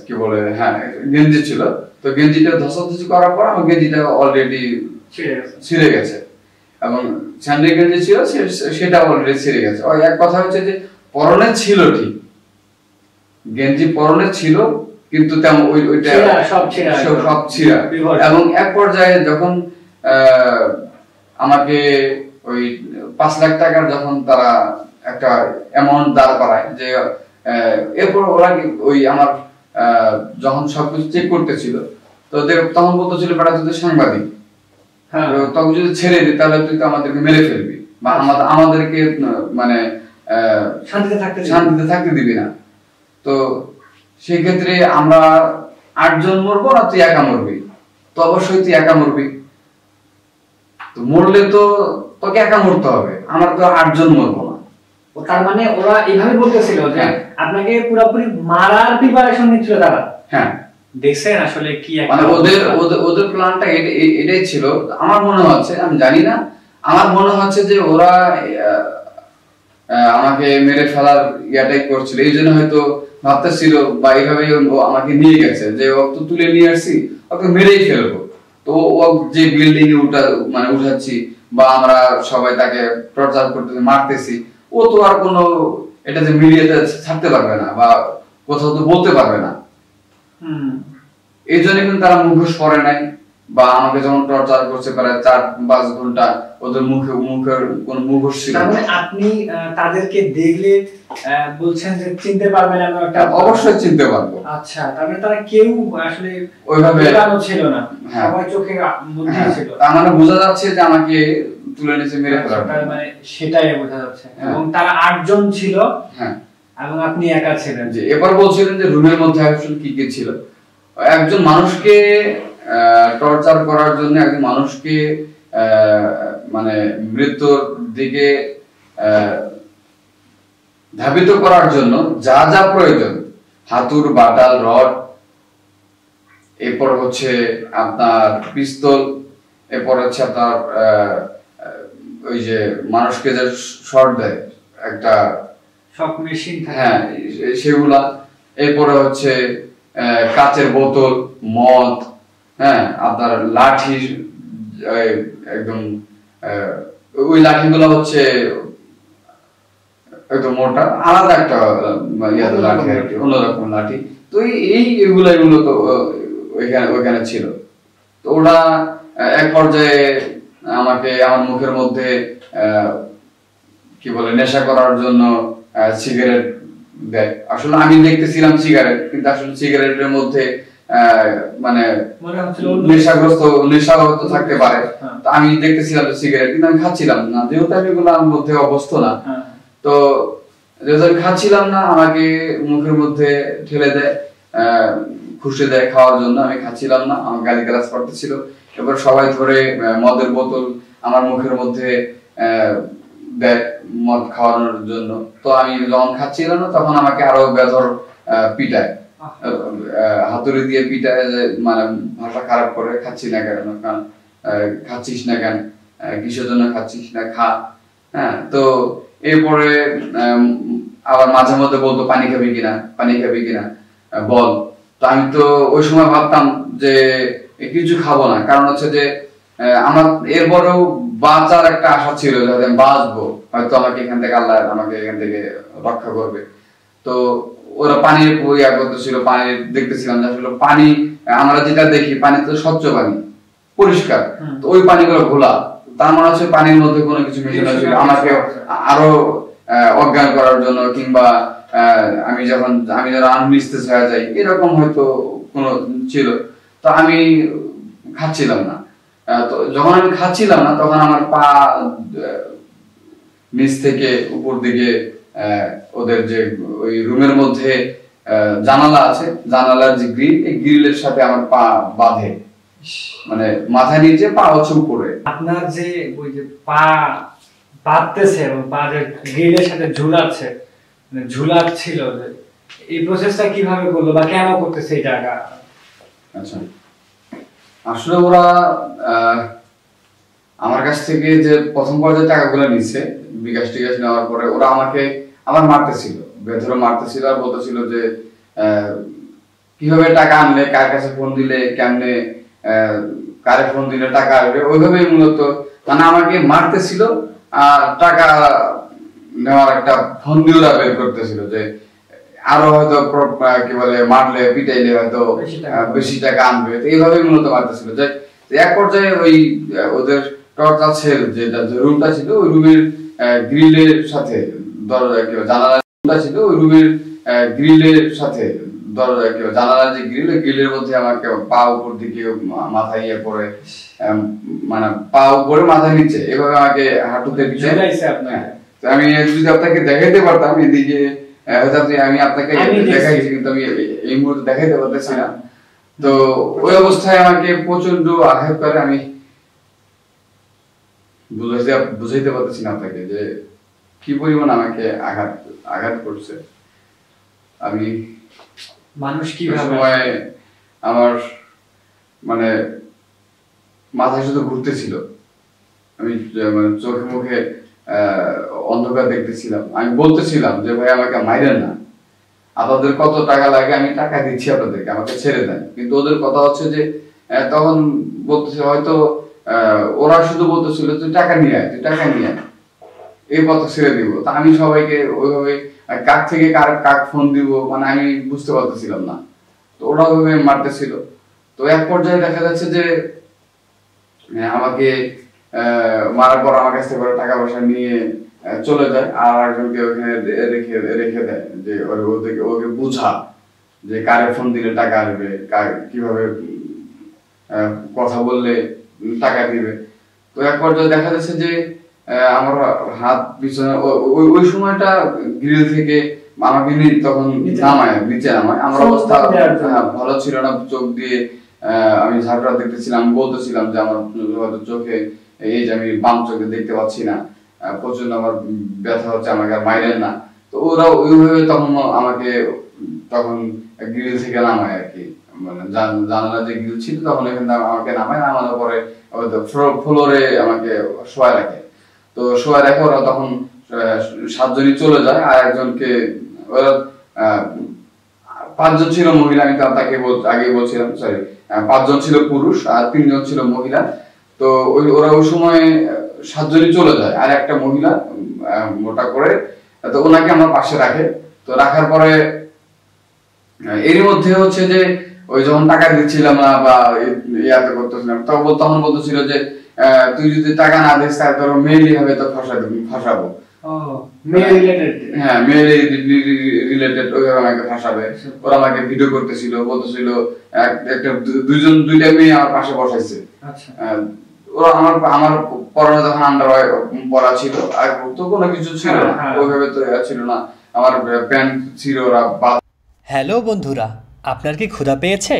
Speaker 1: কি বলে হ্যাঁ গেঞ্জি ছিল, তো গেঞ্জিটা ধস্তাধস্তি করার পর আমার গেঞ্জিটা অলরেডি ছিঁড়ে গেছে এবং স্যান্ডেল গেঞ্জি ছিল সেটা অলরেডি ছিঁড়ে গেছে। ওই এক কথা হচ্ছে যে পরনে ছিল ঠিক, গেঞ্জি পরনে ছিল কিন্তু তেমন ওইটা সব ছিঁড়া। এবং এক পর্যায়ে যখন আমাকে ওই 5 লাখ টাকার যখন তারা একটা অ্যামাউন্ট দাঁড় করায় যে এরপর ওরা ওই আমার যখন সবকিছু চেক করতেছিল তো তখন বলতেছিল বেটা তুই সাংবাদিক, তখন যদি ছেড়ে দিই তাহলে তুই তো আমাদেরকে মেরে ফেলবি বা আমাদেরকে মানে শান্তিতে থাকতে দিবি না। তো সেই ক্ষেত্রে আমরা 8 জন মরবো না তুই একা মরবি? তো অবশ্যই তুই একা মরবি, তো মরলে তো তোকে একা মরতে হবে, আমরা তো 8 জন মরবো না।
Speaker 2: তার মানে ওরা এইভাবে বলতেছিল যে আপনাকে পুরোপুরি মারার প্রিপারেশন নিচ্ছিল তারা।
Speaker 1: হ্যাঁ
Speaker 2: দেখছেন আসলে কি
Speaker 1: মানে ওদের প্ল্যানটা এটাই ছিল। আমার মনে হচ্ছে, আমি জানি না, আমার মনে হচ্ছে যে ওরা আমাকে মেরে ফেলার ইয়াটাই করছিল, এই জন্য হয়তো ভাবতেছিল বা এইভাবে আমাকে নিয়ে গেছে যে ওকে তুলে নিয়ে আসছি ওকে মেরেই ফেলবো। তো ও যে বিল্ডিং এ উঠাচ্ছি বা আমরা সবাই তাকে টর্চার করতেছি মারতেছি, ও তো আর কোনো এটা যে মিডিয়াতে ছাড়তে পারবে না বা কোথাও তো বলতে পারবে না। এই জন্য কিন্তু তারা মুখোশ পরে নাই বা আমাকে যখন টর্চার করছে প্রায় 4-5 ঘন্টা ওদের মুখের কোন মুখোশ ছিল না।
Speaker 2: মানে আপনি তাদেরকে দেখলে বলছেন যে চিনতে পারবেন? আমি একটা
Speaker 1: অবশ্যই চিনতে পারবো।
Speaker 2: আচ্ছা, তার মানে তারা কেউ আসলে
Speaker 1: ওইভাবে
Speaker 2: ছিল না, সবাই চোখে বুদ্ধি ছিল।
Speaker 1: তার মানে বোঝা যাচ্ছে যে আমাকে তুলে নিচে মেরে ফেলার,
Speaker 2: তার মানে সেটাই বোঝা যাচ্ছে। এবং তারা 8 জন ছিল এবং আপনি একা ছিলেন।
Speaker 1: যে এবার বলছিলেন যে রুমের মধ্যে আসলে কি কি ছিল। একজন মানুষকে টর্চার করার জন্য, একজন মানুষকে মানে মৃত্যুর দিকে ধাবিত করার জন্য যা যা প্রয়োজন, হাতুর, বাটাল, রড, এরপর হচ্ছে আপনার পিস্তল, এরপর হচ্ছে আপনার ওই যে মানুষকে যে শর্ট দেয় একটা
Speaker 2: শক মেশিন থাকে,
Speaker 1: হ্যাঁ সেগুলা, এরপরে হচ্ছে কাচের বোতল, মদ, হ্যাঁ আপনার লাঠি, একদম ওই লাঠিগুলো হচ্ছে একদম মোটা, আলাদা একটা লাঠি আর কি, অন্যরকম লাঠি। তো এগুলো তো ওইখানে ছিল। তো ওরা এক পর্যায়ে আমাকে আমার মুখের মধ্যে কি বলে নেশা করার জন্য সিগারেট দেয়। আসলে আমি দেখতেছিলাম সিগারেট, কিন্তু আসলে সিগারেটের মধ্যে মানে নেশা হয়তো থাকতে পারে। তো আমি দেখতেছিলাম সিগারেট, কিন্তু আমি খাচ্ছিলাম না, যেহেতু আমি এগুলোর মধ্যে অভ্যস্ত না। তো যেহেতু আমি খাচ্ছিলাম না, আমাকে মুখের মধ্যে ঠেলে দেয়, খুশি দেয় খাওয়ার জন্য। আমি খাচ্ছিলাম না, আমার গালিগালাজ করতেছিল। এবার সবাই ধরে মদের বোতল আমার মুখের মধ্যে দেয় মদ খাওয়ানোর জন্য। তো আমি যখন খাচ্ছিলাম না তখন আমাকে আরো বেধর পিটায়, হাতুড়ি দিয়ে পিটায়, মানে ভাষা খারাপ করে, খাচ্ছি না কেন, খাচ্ছিস না কেন, কিসের জন্য খাচ্ছিস না, খা। হ্যাঁ, তো এরপরে আবার মাঝে মধ্যে বলতো পানি খাবি কিনা বল। তো আমি তো ওই সময় ভাবতাম যে কিছু খাবো না, কারণ হচ্ছে যে আমার এরপরেও বাঁচার একটা আশা ছিল, যাতে আমি বাঁচবো, হয়তো আমাকে এখান থেকে আল্লাহ আমাকে এখান থেকে রক্ষা করবে। তো ওরা পানির ইয়া করতেছিল, পানি দেখতেছিলাম যে আসলে পানি আমরা যেটা দেখি পানি তো স্বচ্ছ পানি, পরিষ্কার, তো ওই পানিগুলো ঘোলা, তার মানে হচ্ছে পানির মধ্যে কোনো কিছু মেশানো ছিল আমাকে আরো অজ্ঞান করার জন্য, কিংবা আমি যখন আননিস্তেজ হয়ে যাই এরকম হয়তো কোনো ছিল। তো আমি খাচ্ছিলাম না। তো যখন আমি খাচ্ছিলাম না তখন আমার পা নিচ থেকে উপর দিকে ওদের যে ওই রুমের মধ্যে জানালা আছে, জানালার যে গ্রিল, এই গ্রিলের সাথে আমার পা বাঁধে, মানে মাথা নিচে পা হচ্ছে উপরে।
Speaker 2: আপনার যে ওই যে পা বাঁধতেছে এবং পা যে গ্রিলের সাথে ঝুলাচ্ছে, ঝুলাচ্ছিল, এই প্রসেসটা কিভাবে করলো বা কেন করতেছে এই টাকা?
Speaker 1: আচ্ছা, আসলে ওরা আমার কাছ থেকে যে প্রথম পর্যায়ে টাকাগুলো নিচ্ছে, বিকাশ টিকাশ নেওয়ার পরে ওরা আমাকে আমার মারতেছিল, বেধরে মারতেছিল আর বলতেছিল যে কিভাবে টাকা আনলে, কার কাছে ফোন দিলে, কেমনে কারে ফোন দিলে টাকা আসবে, ওইভাবেই মূলত মানে আমাকে মারতেছিল আর টাকা নেওয়ার একটা ফন্দি ওরা বের করতেছিল যে আরো হয়তো কি বলে মারলে পিটাইলে হয়তো বেশি টাকা আনবে, এইভাবেই মূলত মারতেছিল। যে এক পর্যায়ে ওই ওদের টর্চার সেল যেটা রুমটা ছিল, ওই রুমের গ্রিলের সাথে দরজা জানালা ছিল, ওই রুমের গ্রিলের সাথে দরজা জানালা যে গ্রিলের মধ্যে আমাকে পা উপর দিকে মাথা ইয়ে করে, মানে পা উপরে মাথা নিচে এভাবে আমাকে হাঁটুতে আমি যদি আপনাকে দেখাইতে পারতাম এদিকে আমি আপনাকে দেখাইছি, কিন্তু আমি এই মুহূর্তে দেখাইতে পারতেছি না। তো ওই অবস্থায় আমাকে প্রচন্ড আঘাত করে, আমি বুঝাইতে পারতেছি না আপনাকে যে কি পরিমাণ আমাকে আঘাত করছে। আমি
Speaker 2: মানুষ কি
Speaker 1: সময় আমার মানে মাথায় শুধু ঘুরতেছিল, আমি মানে চোখে মুখে অন্ধকার দেখতেছিলাম। আমি বলতেছিলাম যে ভাই আমাকে মাইরেন না, আপনাদের কত টাকা লাগে আমি টাকা দিচ্ছি আপনাদেরকে, আমাকে ছেড়ে দেন। কিন্তু ওদের কথা হচ্ছে যে তখন বলতেছে হয়তো ওরা শুধু বলতেছিল তুই টাকা নিয়ে আয়, তুই টাকা নিয়ে আয়, এই কথা ছেড়ে দিব। তা আমি সবাইকে ওইভাবে কাক থেকে কাক ফোন দিব মানে আমি বুঝতে পারতেছিলাম না। তো ওরা ওইভাবে মারতেছিল। তো এক পর্যায়ে দেখা যাচ্ছে যে আমাকে মারার পর আমার কাছ থেকে টাকা পয়সা নিয়ে চলে যায় আর একজনকে ওখানে রেখে দেয় যে ওকে বুঝা যে কারে ফোন দিলে টাকা আসবে, কিভাবে কথা বললে টাকা দিবে। তো এক পর্যায়ে দেখা যাচ্ছে যে আমার হাত পিছনে ওই সময়টা গ্রিল থেকে আমাকে তখন নিচে নামায়। আমার অবস্থা ভালো ছিল না, চোখ দিয়ে আমি ঝাপড়া দেখতেছিলাম, বলতেছিলাম যে আমার হয়তো চোখে এই যে আমি বাম চোখে দেখতে পাচ্ছি না, প্রচন্ড আমার ব্যথা হচ্ছে, আমাকে আর মাইরেন না। তো ওরা ওইভাবে তখন আমাকে গ্রিল থেকে নামায় আর কি, মানে জানালা যে গ্রিল ছিল তখন এখানে আমাকে নামানোর পরে ফ্লোরে আমাকে শোয়া রাখে। তো শোয়া রেখে ওরা তখন 7 জনই চলে যায় আর একজনকে ওরা 5 জন ছিল মহিলা, আমি তাকে আগে বলছিলাম, সরি 5 জন ছিল পুরুষ আর 3 জন ছিল মহিলা। তো ওরা ওই সময় 7 জনই চলে যায় আর একটা মহিলা মোটা করে, তো ওনাকে আমার পাশে রাখে। তো রাখার পরে এরই মধ্যে হচ্ছে যে ওই যখন টাকা দিচ্ছিলাম না বা ইয়াতে করতেছিলাম তখন বলতেছিল যে তুই যদি টাকা না দিস তাহলে তোর মেইলি হবে, তো ফাঁসাবো। হ্যাঁ, মেয়ে রিলেটেড ওইভাবে আমাকে ফাঁসাবে। ওরা আমাকে ভিডিও করতেছিল, বলতেছিল দুইটা মেয়ে আমার পাশে বসাইছে। ওরা আমার পরনে তখন আন্ডারওয়্যার পরা ছিল আর তো কোনো কিছু ছিল না, ওইভাবে তো ছিল না, আমার প্যান্ট ছিল ওরা।
Speaker 3: হ্যালো বন্ধুরা, আপনার কি ক্ষুধা পেয়েছে?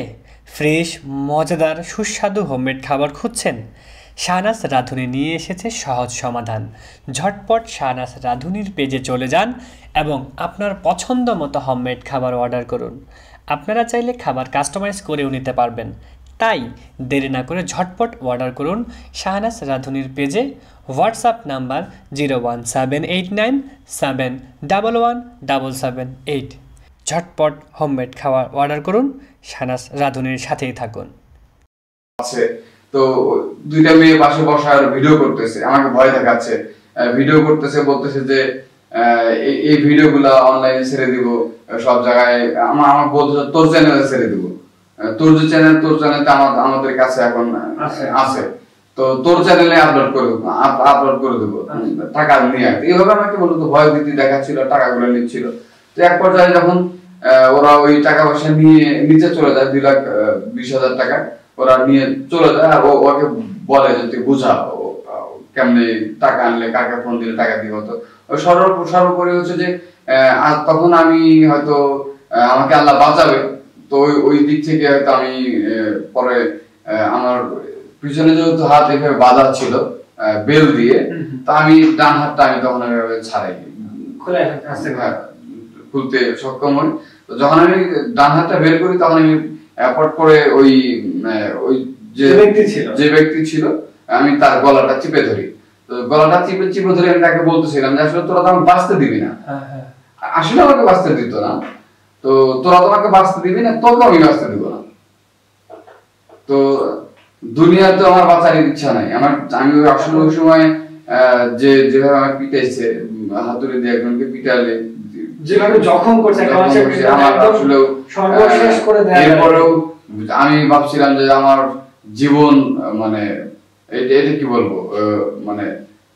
Speaker 3: ফ্রেশ, মজাদার, সুস্বাদু হোমমেড খাবার খুঁজছেন? শাহনাজ রাঁধুনি নিয়ে এসেছে সহজ সমাধান। ঝটপট শাহনাজ রাঁধুনির পেজে চলে যান এবং আপনার পছন্দ মতো হোমমেড খাবার অর্ডার করুন। আপনারা চাইলে খাবার কাস্টমাইজ করেও নিতে পারবেন, তাই দেরি না করে ঝটপট অর্ডার করুন শাহনাজ রাঁধুনির পেজে। WhatsApp number 01789711778। ঝটপট হোমমেড খাবার অর্ডার করুন, শাহনাজ রাঁধুনির সাথেই থাকুন।
Speaker 1: তো দুইটা মেয়ে পাশে বসা ভিডিও করতেছে, আমাকে ভয় দেখাচ্ছে, ভিডিও করতেছে, বলতেছে যে এই ভিডিওগুলো অনলাইনে ছেড়ে দিব, সব জায়গায় আমার বলতেছে তোর চ্যানেলে ছেড়ে দিব, তোর যে চ্যানেল, তোর চ্যানেলটা আমাদের কাছে এখন আছে, তো তোর চ্যানেলে আপলোড করে দেবো, টাকা নিয়ে আসবে। এইভাবে আমাকে বলতো ভয় ভীতি দেখাচ্ছিল, টাকাগুলো নিচ্ছিল। তো এক পর্যায়ে যখন ওরা ওই টাকা পয়সা নিয়ে নিচে চলে যায়, 2,20,000 টাকা ওরা নিয়ে চলে যায় আর ওকে বলে যে তুই বুঝা কেমনে টাকা আনলে, কাকে ফোন দিলে টাকা দিব। তো সর্বোপরি হচ্ছে যে তখন আমি হয়তো আমাকে আল্লাহ বাঁচাবে, তো ওই দিক থেকে হয়তো আমি পরে আমার পিছনে যেহেতু হাত এভাবে বাঁধা ছিল বেল দিয়ে, তা আমি ডান হাতটা আমি তখন ছাড়াই খুলতে সক্ষম হই। তো যখন আমি ডান হাতটা বের করি তখন আমি পট করে ওই যে ব্যক্তি ছিল আমি তার গলাটা চিপে ধরি। তো গলাটা চিপে ধরে আমি তাকে বলতেছিলাম যে আসলে তোরা তো আমাকে বাঁচতে দিবি না। আসলে আমাকে বাঁচতে দিত না, তো তোরা তো আমাকে বাঁচতে দিবি না, তোকে আমি বাঁচতে দিব না। তো দুনিয়াতে আমার বাঁচার ইচ্ছা নাই। আমি আসলে ওই সময় যেভাবে আমার পিটাইছে, হাতুড়ি দিয়ে একজনকে পিটালে
Speaker 2: যেভাবে জখম করছে
Speaker 1: আমার আসলে
Speaker 2: সর্বশেষ করে দেয়।
Speaker 1: এরপরেও আমি ভাবছিলাম যে আমার জীবন মানে এটা কি বলবো, মানে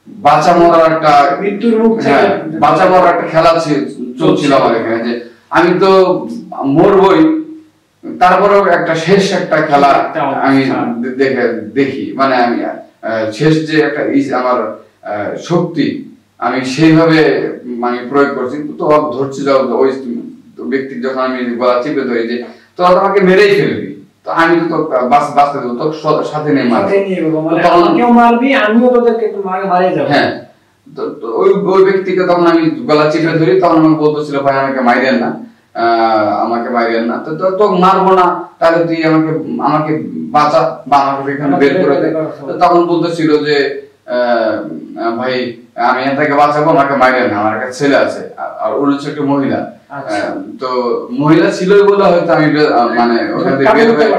Speaker 1: বাঁচা মরার একটা
Speaker 2: মৃত্যুর মুখ থেকে
Speaker 1: বাঁচা মরার একটা খেলা চলছিল আমার এখানে, যে আমি তো মরবই, তারপরেও একটা শেষ একটা খেলা আমি দেখি, মানে আমি শেষ যে একটা আমার শক্তি আমি সেইভাবে মানে প্রয়োগ করছি। তো ধরছি ওই ব্যক্তি যখন আমি গলা চিপে ধরি যে তোরা আমাকে মেরেই ফেলবি, তো আমি তো বাঁচতে দেবো, তো সাথে নিয়ে
Speaker 2: মারবি, আমিও তোদেরকে মারিয়ে যাবো।
Speaker 1: হ্যাঁ, তো ওই ব্যক্তিকে তখন আমি গলা চিপে ধরি, তখন আমাকে বলতেছিল ভাই আমাকে মাইরেন না, আমাকে মাইরেন না, তো মারবো না, তাহলে তুই আমাকে বাঁচা বা আমাকে এখানে বের করে দে। তখন বলতেছিল যে ভাই আমি এটাকে বাঁচাবো, আমাকে মাইরেন না, আমার একটা ছেলে আছে, আর উনি হচ্ছে একটা মহিলা। তো মহিলা ছিলই বলে হয়তো আমি মানে ওখান থেকে বের হয়ে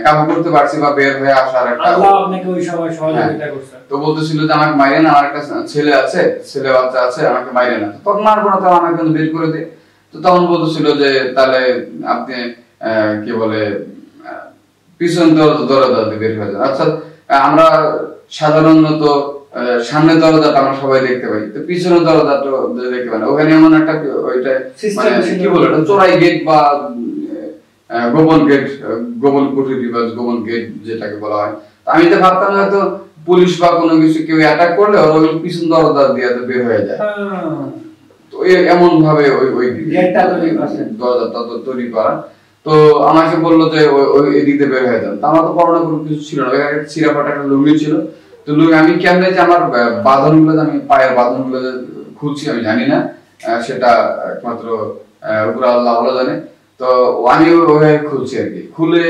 Speaker 1: কাবু করতে পারছি বা বের হয়ে আসার একটা,
Speaker 2: আল্লাহ আপনাকে ওই সময় সহযোগিতা করছে।
Speaker 1: তো বলতেছিল যে আমাকে মাইরে না, আমার একটা ছেলে বাচ্চা আছে, আমাকে মাইরে না, তখন মারবো না, তখন আমাকে বের করে দে। তো তখন বলতেছিল যে তাহলে আপনি কি বলে পিছন দরজা দিয়ে বের হয়ে যান। আচ্ছা, আমরা সাধারণত সামনের দরজাটা আমরা সবাই দেখতে পাই, তো পিছনের দরজাটা দেখতে পাই না। ওখানে এমন একটা ওইটা মানে কি বলে চোরাই গেট বা গোপন গেট, গোপন কুঠুরি বা গোপন গেট যেটাকে বলা হয়। আমি তো ভাবতাম হয়তো পুলিশ বা কোনো কিছু কেউ অ্যাটাক করলে ওই পিছন দরজা দিয়ে বের হয়ে যায়, তো এমন ভাবে ওই দরজাটা তৈরি করা। তো আমাকে বললো যে ওই এদিক দিয়ে বের হয়ে যান। তো আমার তো পড়ানো কোনো কিছু ছিল না, চিরাপাটা একটা লুঙ্গি ছিল। তো আমি কেমনে যে আমার বাঁধনগুলো, আমি পায়ের বাঁধনগুলো খুলছি আমি জানি না, সেটা একমাত্র উপর আল্লাহ ভালো জানে। তো আমি ওইভাবে খুলছি আর কি, খুলে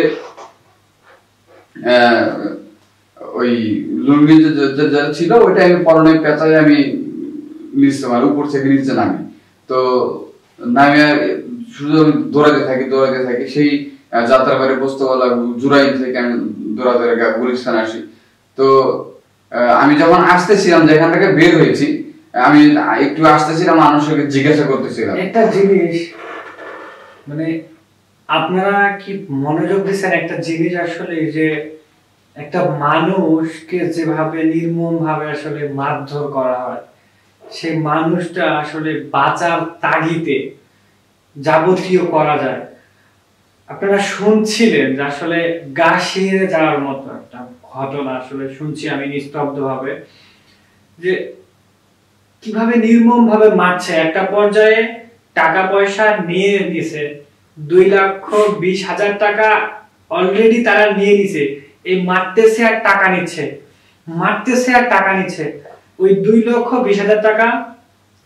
Speaker 1: ওই লুঙ্গি যেটা ছিল ওইটা আমি পরনে পেঁচাই আমি নিচে, মানে উপর থেকে নিচে নামি। তো নামে শুধু আমি দৌড়াতে থাকি সেই যাত্রাবাড়ি পোস্তগোলা জুরাইন থেকে আমি দৌড়াতে গুলিস্তান আসি। তো আমি যখন আসতেছিলাম, যেখান থেকে বের হয়েছি, আমি একটু আসতেছিলাম, মানুষকে জিজ্ঞাসা করতেছিলাম
Speaker 2: একটা জিনিস, মানে আপনারা কি মনোযোগ দিচ্ছেন একটা জিনিস, আসলে যে একটা মানুষকে যেভাবে নির্মম ভাবে আসলে মারধর করা হয়, সেই মানুষটা আসলে বাঁচার তাগিদে যাবতীয় করা যায়। আপনারা শুনছিলেন যে আসলে গা শিহরে যাওয়ার মতো একটা ঘটনা আসলে শুনছি আমি নিস্তব্ধ ভাবে, যে কিভাবে নির্মম ভাবে মারছে। একটা পর্যায়ে টাকা পয়সা নিয়ে নিছে, 2,20,000 টাকা অলরেডি তারা নিয়ে নিছে। এই মারতেছে আর টাকা নিচ্ছে, ওই 2,20,000 টাকা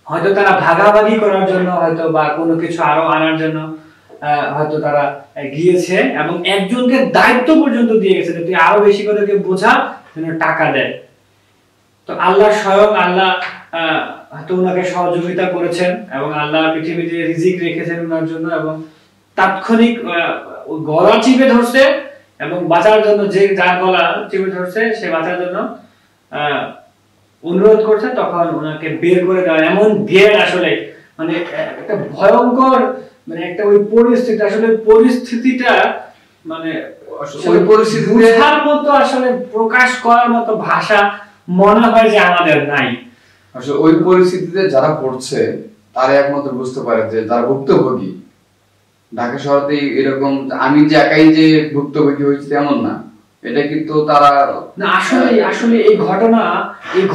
Speaker 2: হয়তো তারা ভাগাভাগি করার জন্য, হয়তো বা কোনো কিছু আরো আনার জন্য হয়তো তারা গিয়েছে, এবং একজনকে দায়িত্ব পর্যন্ত দিয়ে গেছে তুই আরো বেশি করে বোঝা যেন টাকা দেয়। তো আল্লাহ স্বয়ং আল্লাহ হয়তো ওনাকে সহযোগিতা করেছেন, এবং আল্লাহ পৃথিবীতে রিজিক রেখেছেন ওনার জন্য, এবং তাৎক্ষণিক গলা চিপে ধরছে এবং বাঁচার জন্য, যে যার গলা চিপে ধরছে সে বাঁচার জন্য অনুরোধ করছে, তখন ওনাকে বের করে দেওয়া। এমন জ্ঞান আসলে, মানে একটা ভয়ঙ্কর, মানে একটা ওই পরিস্থিতি, আসলে পরিস্থিতিটা মানে ওই পরিস্থিতি বোঝার মতো, আসলে প্রকাশ করার মতো ভাষা মনে হয় যে আমাদের নাই।
Speaker 1: আসলে ওই পরিস্থিতিতে যারা পড়ছে তারা একমাত্র বুঝতে পারে যে যারা ভুক্তভোগী। ঢাকা শহরে এরকম আমি যে একাই যে ভুক্তভোগী হয়েছে এমন না, এটা কিন্তু তারা
Speaker 2: না, আসলে এই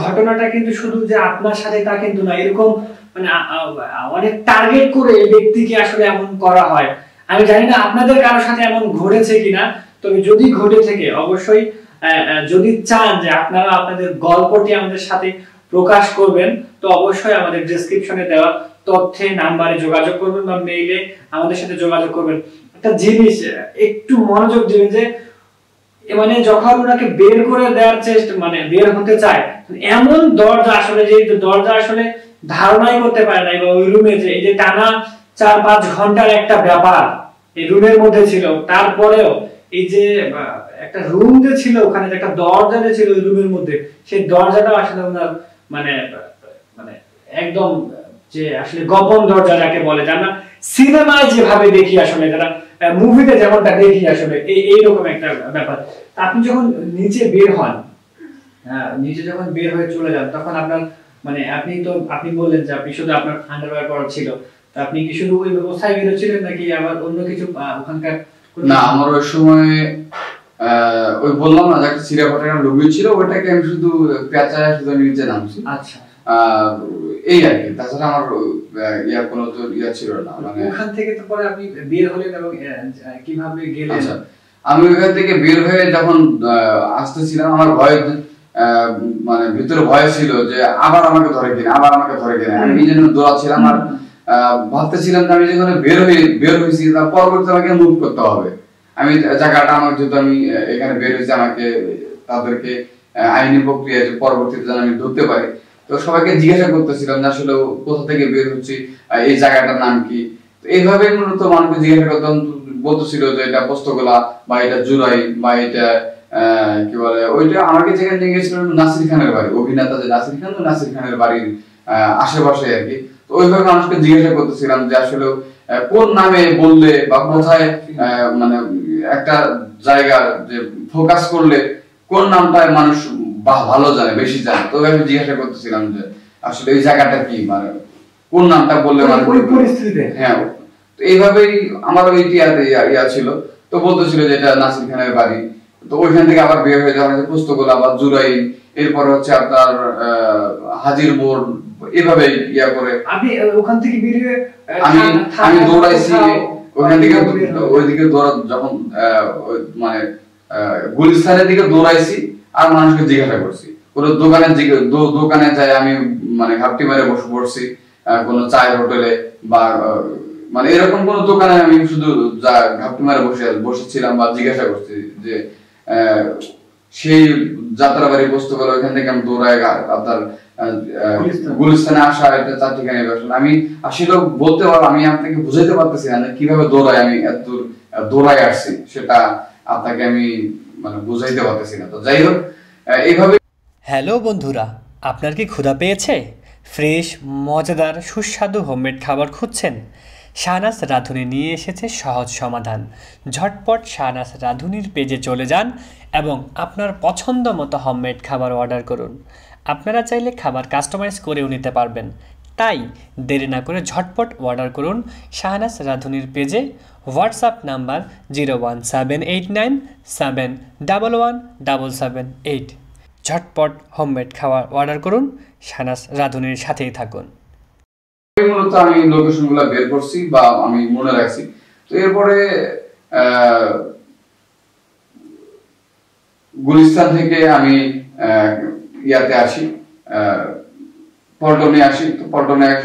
Speaker 2: ঘটনাটা কিন্তু শুধু যে আপনার সাথে তা কিন্তু না, এরকম মানে অনেক টার্গেট করে ব্যক্তিকে আসলে এমন করা হয়। আমি জানি না আপনাদের কারোর সাথে এমন ঘটেছে কিনা, তবে যদি ঘটে থাকে অবশ্যই যদি চান যে আপনারা আপনাদের গল্পটি আমাদের সাথে প্রকাশ করবেন, তো অবশ্যই আমাদের ডেসক্রিপশনে দেওয়া তথ্যে নাম্বারে যোগাযোগ করবেন বা মেইলে আমাদের সাথে যোগাযোগ করবেন। একটা জিনিস একটু মনোযোগ দিবেন যে মানে যখন ওনাকে বের করে দেওয়ার চেষ্টা মানে বের হতে চায়, এমন দরজা আসলে যে দরজা আসলে ধারণাই করতে পারে না। এবং ওই রুমে যে এই যে টানা 4-5 ঘন্টার একটা ব্যাপার এই রুমের মধ্যে ছিল, তারপরেও এই যে একটা রুম যে ছিল ওখানে যে একটা দরজা যে ছিল ওই রুমের মধ্যে, সেই দরজাটা আসলে ওনার মানে মানে একদম যে আসলে গোপন দরজা যাকে বলে, আমরা সিনেমায় যেভাবে দেখি আসলে, যারা মুভিতে যেমনটা দেখি আসলে এইরকম একটা ব্যাপার। আপনি যখন নিচে বের হন, নিচে যখন বের হয়ে চলে যান, তখন আপনার মানে আপনি বললেন যে আপনি শুধু আপনার আন্ডারওয়্যার পরা ছিল, আপনি কি শুধু ওই ব্যবস্থায় বেরোছিলেন নাকি আবার অন্য কিছু ওখানকার?
Speaker 1: না, আমার ওই সময় ওই বললাম না যে একটা চিরাফাটা লুবি ছিল, ওটাকে আমি শুধু পেঁচায় শুধু নিচে নামছি।
Speaker 2: আচ্ছা,
Speaker 1: এই আর কি, তাছাড়া আমার কোনো তো ছিল না। মানে
Speaker 2: ওখান থেকে তো পরে আপনি বের হলেন এবং কিভাবে গেলেন?
Speaker 1: আচ্ছা, আমি ওখান থেকে বের হয়ে যখন আসতেছিলাম, আমার ভয় মানে ভিতরে ভয় ছিল যে আবার আমাকে ধরে কিনা, আমি এই জন্য দৌড়াচ্ছিলাম। আর ভাবতেছিলাম যে আমি যেখানে বের হয়েছি তার পরবর্তী আমাকে মুভ করতে হবে। আমি জায়গাটা আমার যেহেতু আমি এখানে বের হয়েছি, আমাকে তাদেরকে আইনি প্রক্রিয়া পরবর্তীতে যেন আমি ধরতে পারি, তো সবাইকে জিজ্ঞাসা করতেছিলাম যে আসলে কোথা থেকে বের হচ্ছি, এই জায়গাটার নাম কি। এইভাবে মূলত মানুষকে জিজ্ঞাসা করতাম, বলতেছিল যে এটা পোস্তগোলা বা এটা জুরাই বা এটা কি বলে, ওইটা আমাকে যেখানে নিয়ে গেছিল নাসির খানের বাড়ি, অভিনেতা যে নাসির খানের বাড়ির আশেপাশে আর কি। তো ওইভাবে মানুষকে জিজ্ঞাসা করতেছিলাম যে আসলে কোন নামে বললে বা কোথায় মানে একটা জায়গা যে ফোকাস করলে কোন নামটায় মানুষ ভালো জানে, বেশি জানে। তো আমি জিজ্ঞাসা করতেছিলাম যে আসলে এই জায়গাটা কি, মানে কোন নামটা বললে মানে
Speaker 2: ওই পরিস্থিতিতে।
Speaker 1: হ্যাঁ, তো এইভাবেই আমার ওই ইয়া ছিল। তো বলতেছিল যে এটা নাসির খানের বাড়ি। তো ওইখান থেকে আবার বের হয়ে যাওয়া পোস্তগোলা বা জুরাই, এরপর হচ্ছে আপনার হাজির মোড়, এভাবে ইয়া করে
Speaker 2: আপনি ওখান থেকে বেরিয়ে
Speaker 1: আমি দৌড়াইছি ওখান থেকে, ওইদিকে যখন মানে গুলিস্তানের দিকে দৌড়াইছি আর মানুষকে জিজ্ঞাসা করছি। কোন দোকানে যাই আমি মানে ঘাপটি মেরে বসে পড়ছি, কোন চায়ের হোটেলে বা মানে এরকম কোন দোকানে আমি শুধু ঘাপটি মেরে বসেছিলাম বা জিজ্ঞাসা করছি যে সেই যাত্রাবাড়ি বস্তুগুলো, ওইখান থেকে আমি দৌড়াই আপনার গুলিস্তানে আসা, এটা 4 ঠিকানা। আমি আসলে বলতে পারবো, আমি আপনাকে বুঝাইতে পারতেছি না কিভাবে দৌড়াই, আমি এত দৌড়াই আসছি সেটা আপনাকে আমি মানে বুঝাইতে পারতেছি না। তো যাই হোক, এইভাবে।
Speaker 3: হ্যালো বন্ধুরা, আপনার কি ক্ষুধা পেয়েছে? ফ্রেশ, মজাদার, সুস্বাদু হোমমেড খাবার খুঁজছেন? শাহনাজ রাঁধুনি নিয়ে এসেছে সহজ সমাধান। ঝটপট শাহনাজ রাঁধুনির পেজে চলে যান এবং আপনার পছন্দ মতো হোমমেড খাবার অর্ডার করুন। আপনারা চাইলে খাবার কাস্টমাইজ করেও নিতে পারবেন, তাই দেরি না করে ঝটপট অর্ডার করুন শাহনাজ রাঁধুনির পেজে। WhatsApp number 01789711778। ঝটপট হোমমেড খাবার অর্ডার করুন, শাহনাজ রাঁধুনির সাথেই থাকুন।
Speaker 1: মূলত আমি লোকেশন গুলা বের করছি বা আমি মনে রাখছি। তো এরপরে গুলিস্তান থেকে আমি ইয়াতে আসি, পল্টনে আসি। তো পল্টনে এক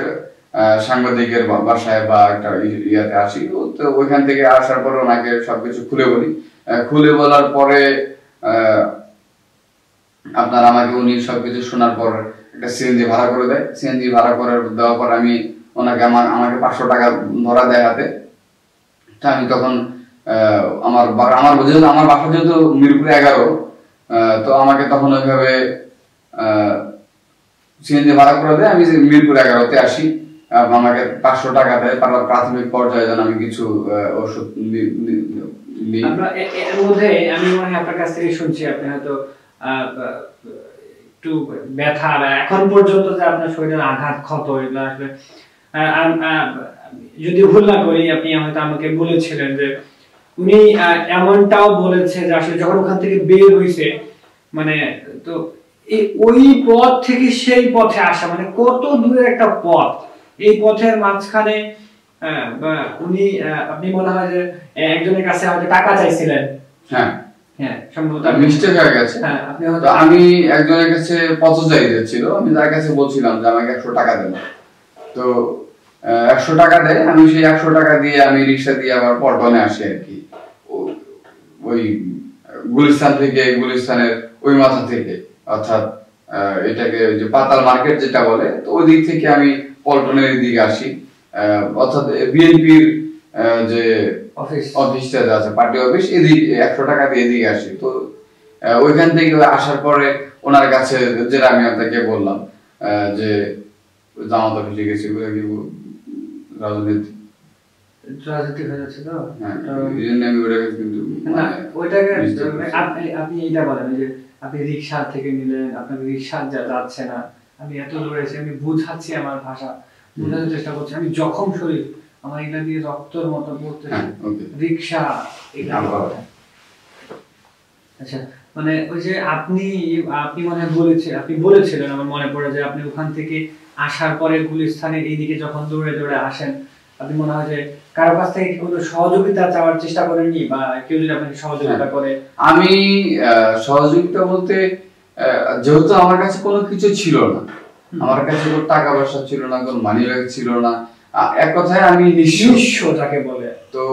Speaker 1: সাংবাদিকের বাসায় বা একটা ইয়াতে আসি। তো ওইখান থেকে আসার পরে ওনাকে সবকিছু খুলে বলি। খুলে বলার পরে আপনার আমাকে উনি সবকিছু শোনার পর একটা সিএনজি ভাড়া করে দেয়। সিএনজি ভাড়া করে দেওয়ার পর আমি ওনাকে আমাকে 500 টাকা ধরা দেয় হাতে। আমি তখন আমার বাসা যেহেতু মিরপুরে 11, তো আমাকে তখন ওইভাবে সিএনজি ভাড়া করে দেয়। আমি মিরপুর 11-তে আসি, আমাকে 500 টাকা দেয় প্রাথমিক পর্যায়ে যেন আমি কিছু ওষুধ নিই।
Speaker 2: এর মধ্যে আমি মনে হয় আপনার কাছ থেকে শুনছি আপনি হয়তো একটু ব্যথা, এখন পর্যন্ত যে আপনার শরীরের আঘাত, ক্ষত, এগুলো আসলে যদি ভুল না করি আপনি হয়তো আমাকে বলেছিলেন যে উনি এমনটাও বলেছে যে আসলে যখন ওখান থেকে বের হইছে মানে তো ওই পথ থেকে সেই পথে আসা মানে কত দূরের একটা পথ, এই পথের মাঝখানে উনি আপনি মনে হয় যে একজনের কাছে হয়তো টাকা চাইছিলেন।
Speaker 1: হ্যাঁ,
Speaker 2: হ্যাঁ সম্ভবত
Speaker 1: মিস্টেক হয়ে গেছে।
Speaker 2: হ্যাঁ আপনি
Speaker 1: তো আমি একজনের কাছে পথচারী ছিল, আমি তার কাছে বলছিলাম যে আমাকে 100 টাকা দেন, তো 100 টাকা দেয়, আমি সেই 100 টাকা দিয়ে আমি রিক্সা দিয়ে আবার পল্টনে আসি আর কি, ওই গুলিস্তান থেকে, গুলিস্তানের ওই মাথা থেকে, অর্থাৎ এটাকে যে পাতাল মার্কেট যেটা বলে, তো ওই দিক থেকে আমি পল্টনের দিকে আসি, অর্থাৎ বিএনপির যে অফিসটা আছে পার্টি অফিস, এদিকে 100 টাকা দিয়ে এদিকে আসি। তো ওইখান থেকে আসার পরে ওনার কাছে যেটা আমি আপনাকে বললাম যে জামাত অফিসে গেছি,
Speaker 2: রাজনীতি হয়ে যাচ্ছে। তো আপনি এইটা বলেন যে আপনি রিক্সা থেকে নিলেন, আপনার রিক্সা যাচ্ছে না, আমি এত দূরে এসে আমি বুঝাচ্ছি, আমার ভাষা বোঝানোর চেষ্টা করছি, আমি জখম শরীর, আমার এগুলা দিয়ে রক্তর মতো পড়তেছে, রিক্সা আচ্ছা মানে ওই যে আপনি মনে হয় আপনি বলেছিলেন, আমার মনে পড়ে যে আপনি ওখান থেকে আসার পরে গুলিস্তানের এইদিকে যখন দৌড়ে দৌড়ে আসেন, আপনি মনে হয় যে কারো কাছ থেকে কোনো সহযোগিতা চাওয়ার চেষ্টা করেননি, বা কেউ যদি আপনাকে সহযোগিতা করে?
Speaker 1: আমি সহযোগিতা বলতে, যেহেতু আমার কাছে কোনো কিছু ছিল না, আমার কাছে কোনো টাকা পয়সা ছিল না, কোনো মানি ব্যাগ ছিল না, এক কথায় আমি নিঃস্ব
Speaker 2: যাকে বলে।
Speaker 1: তো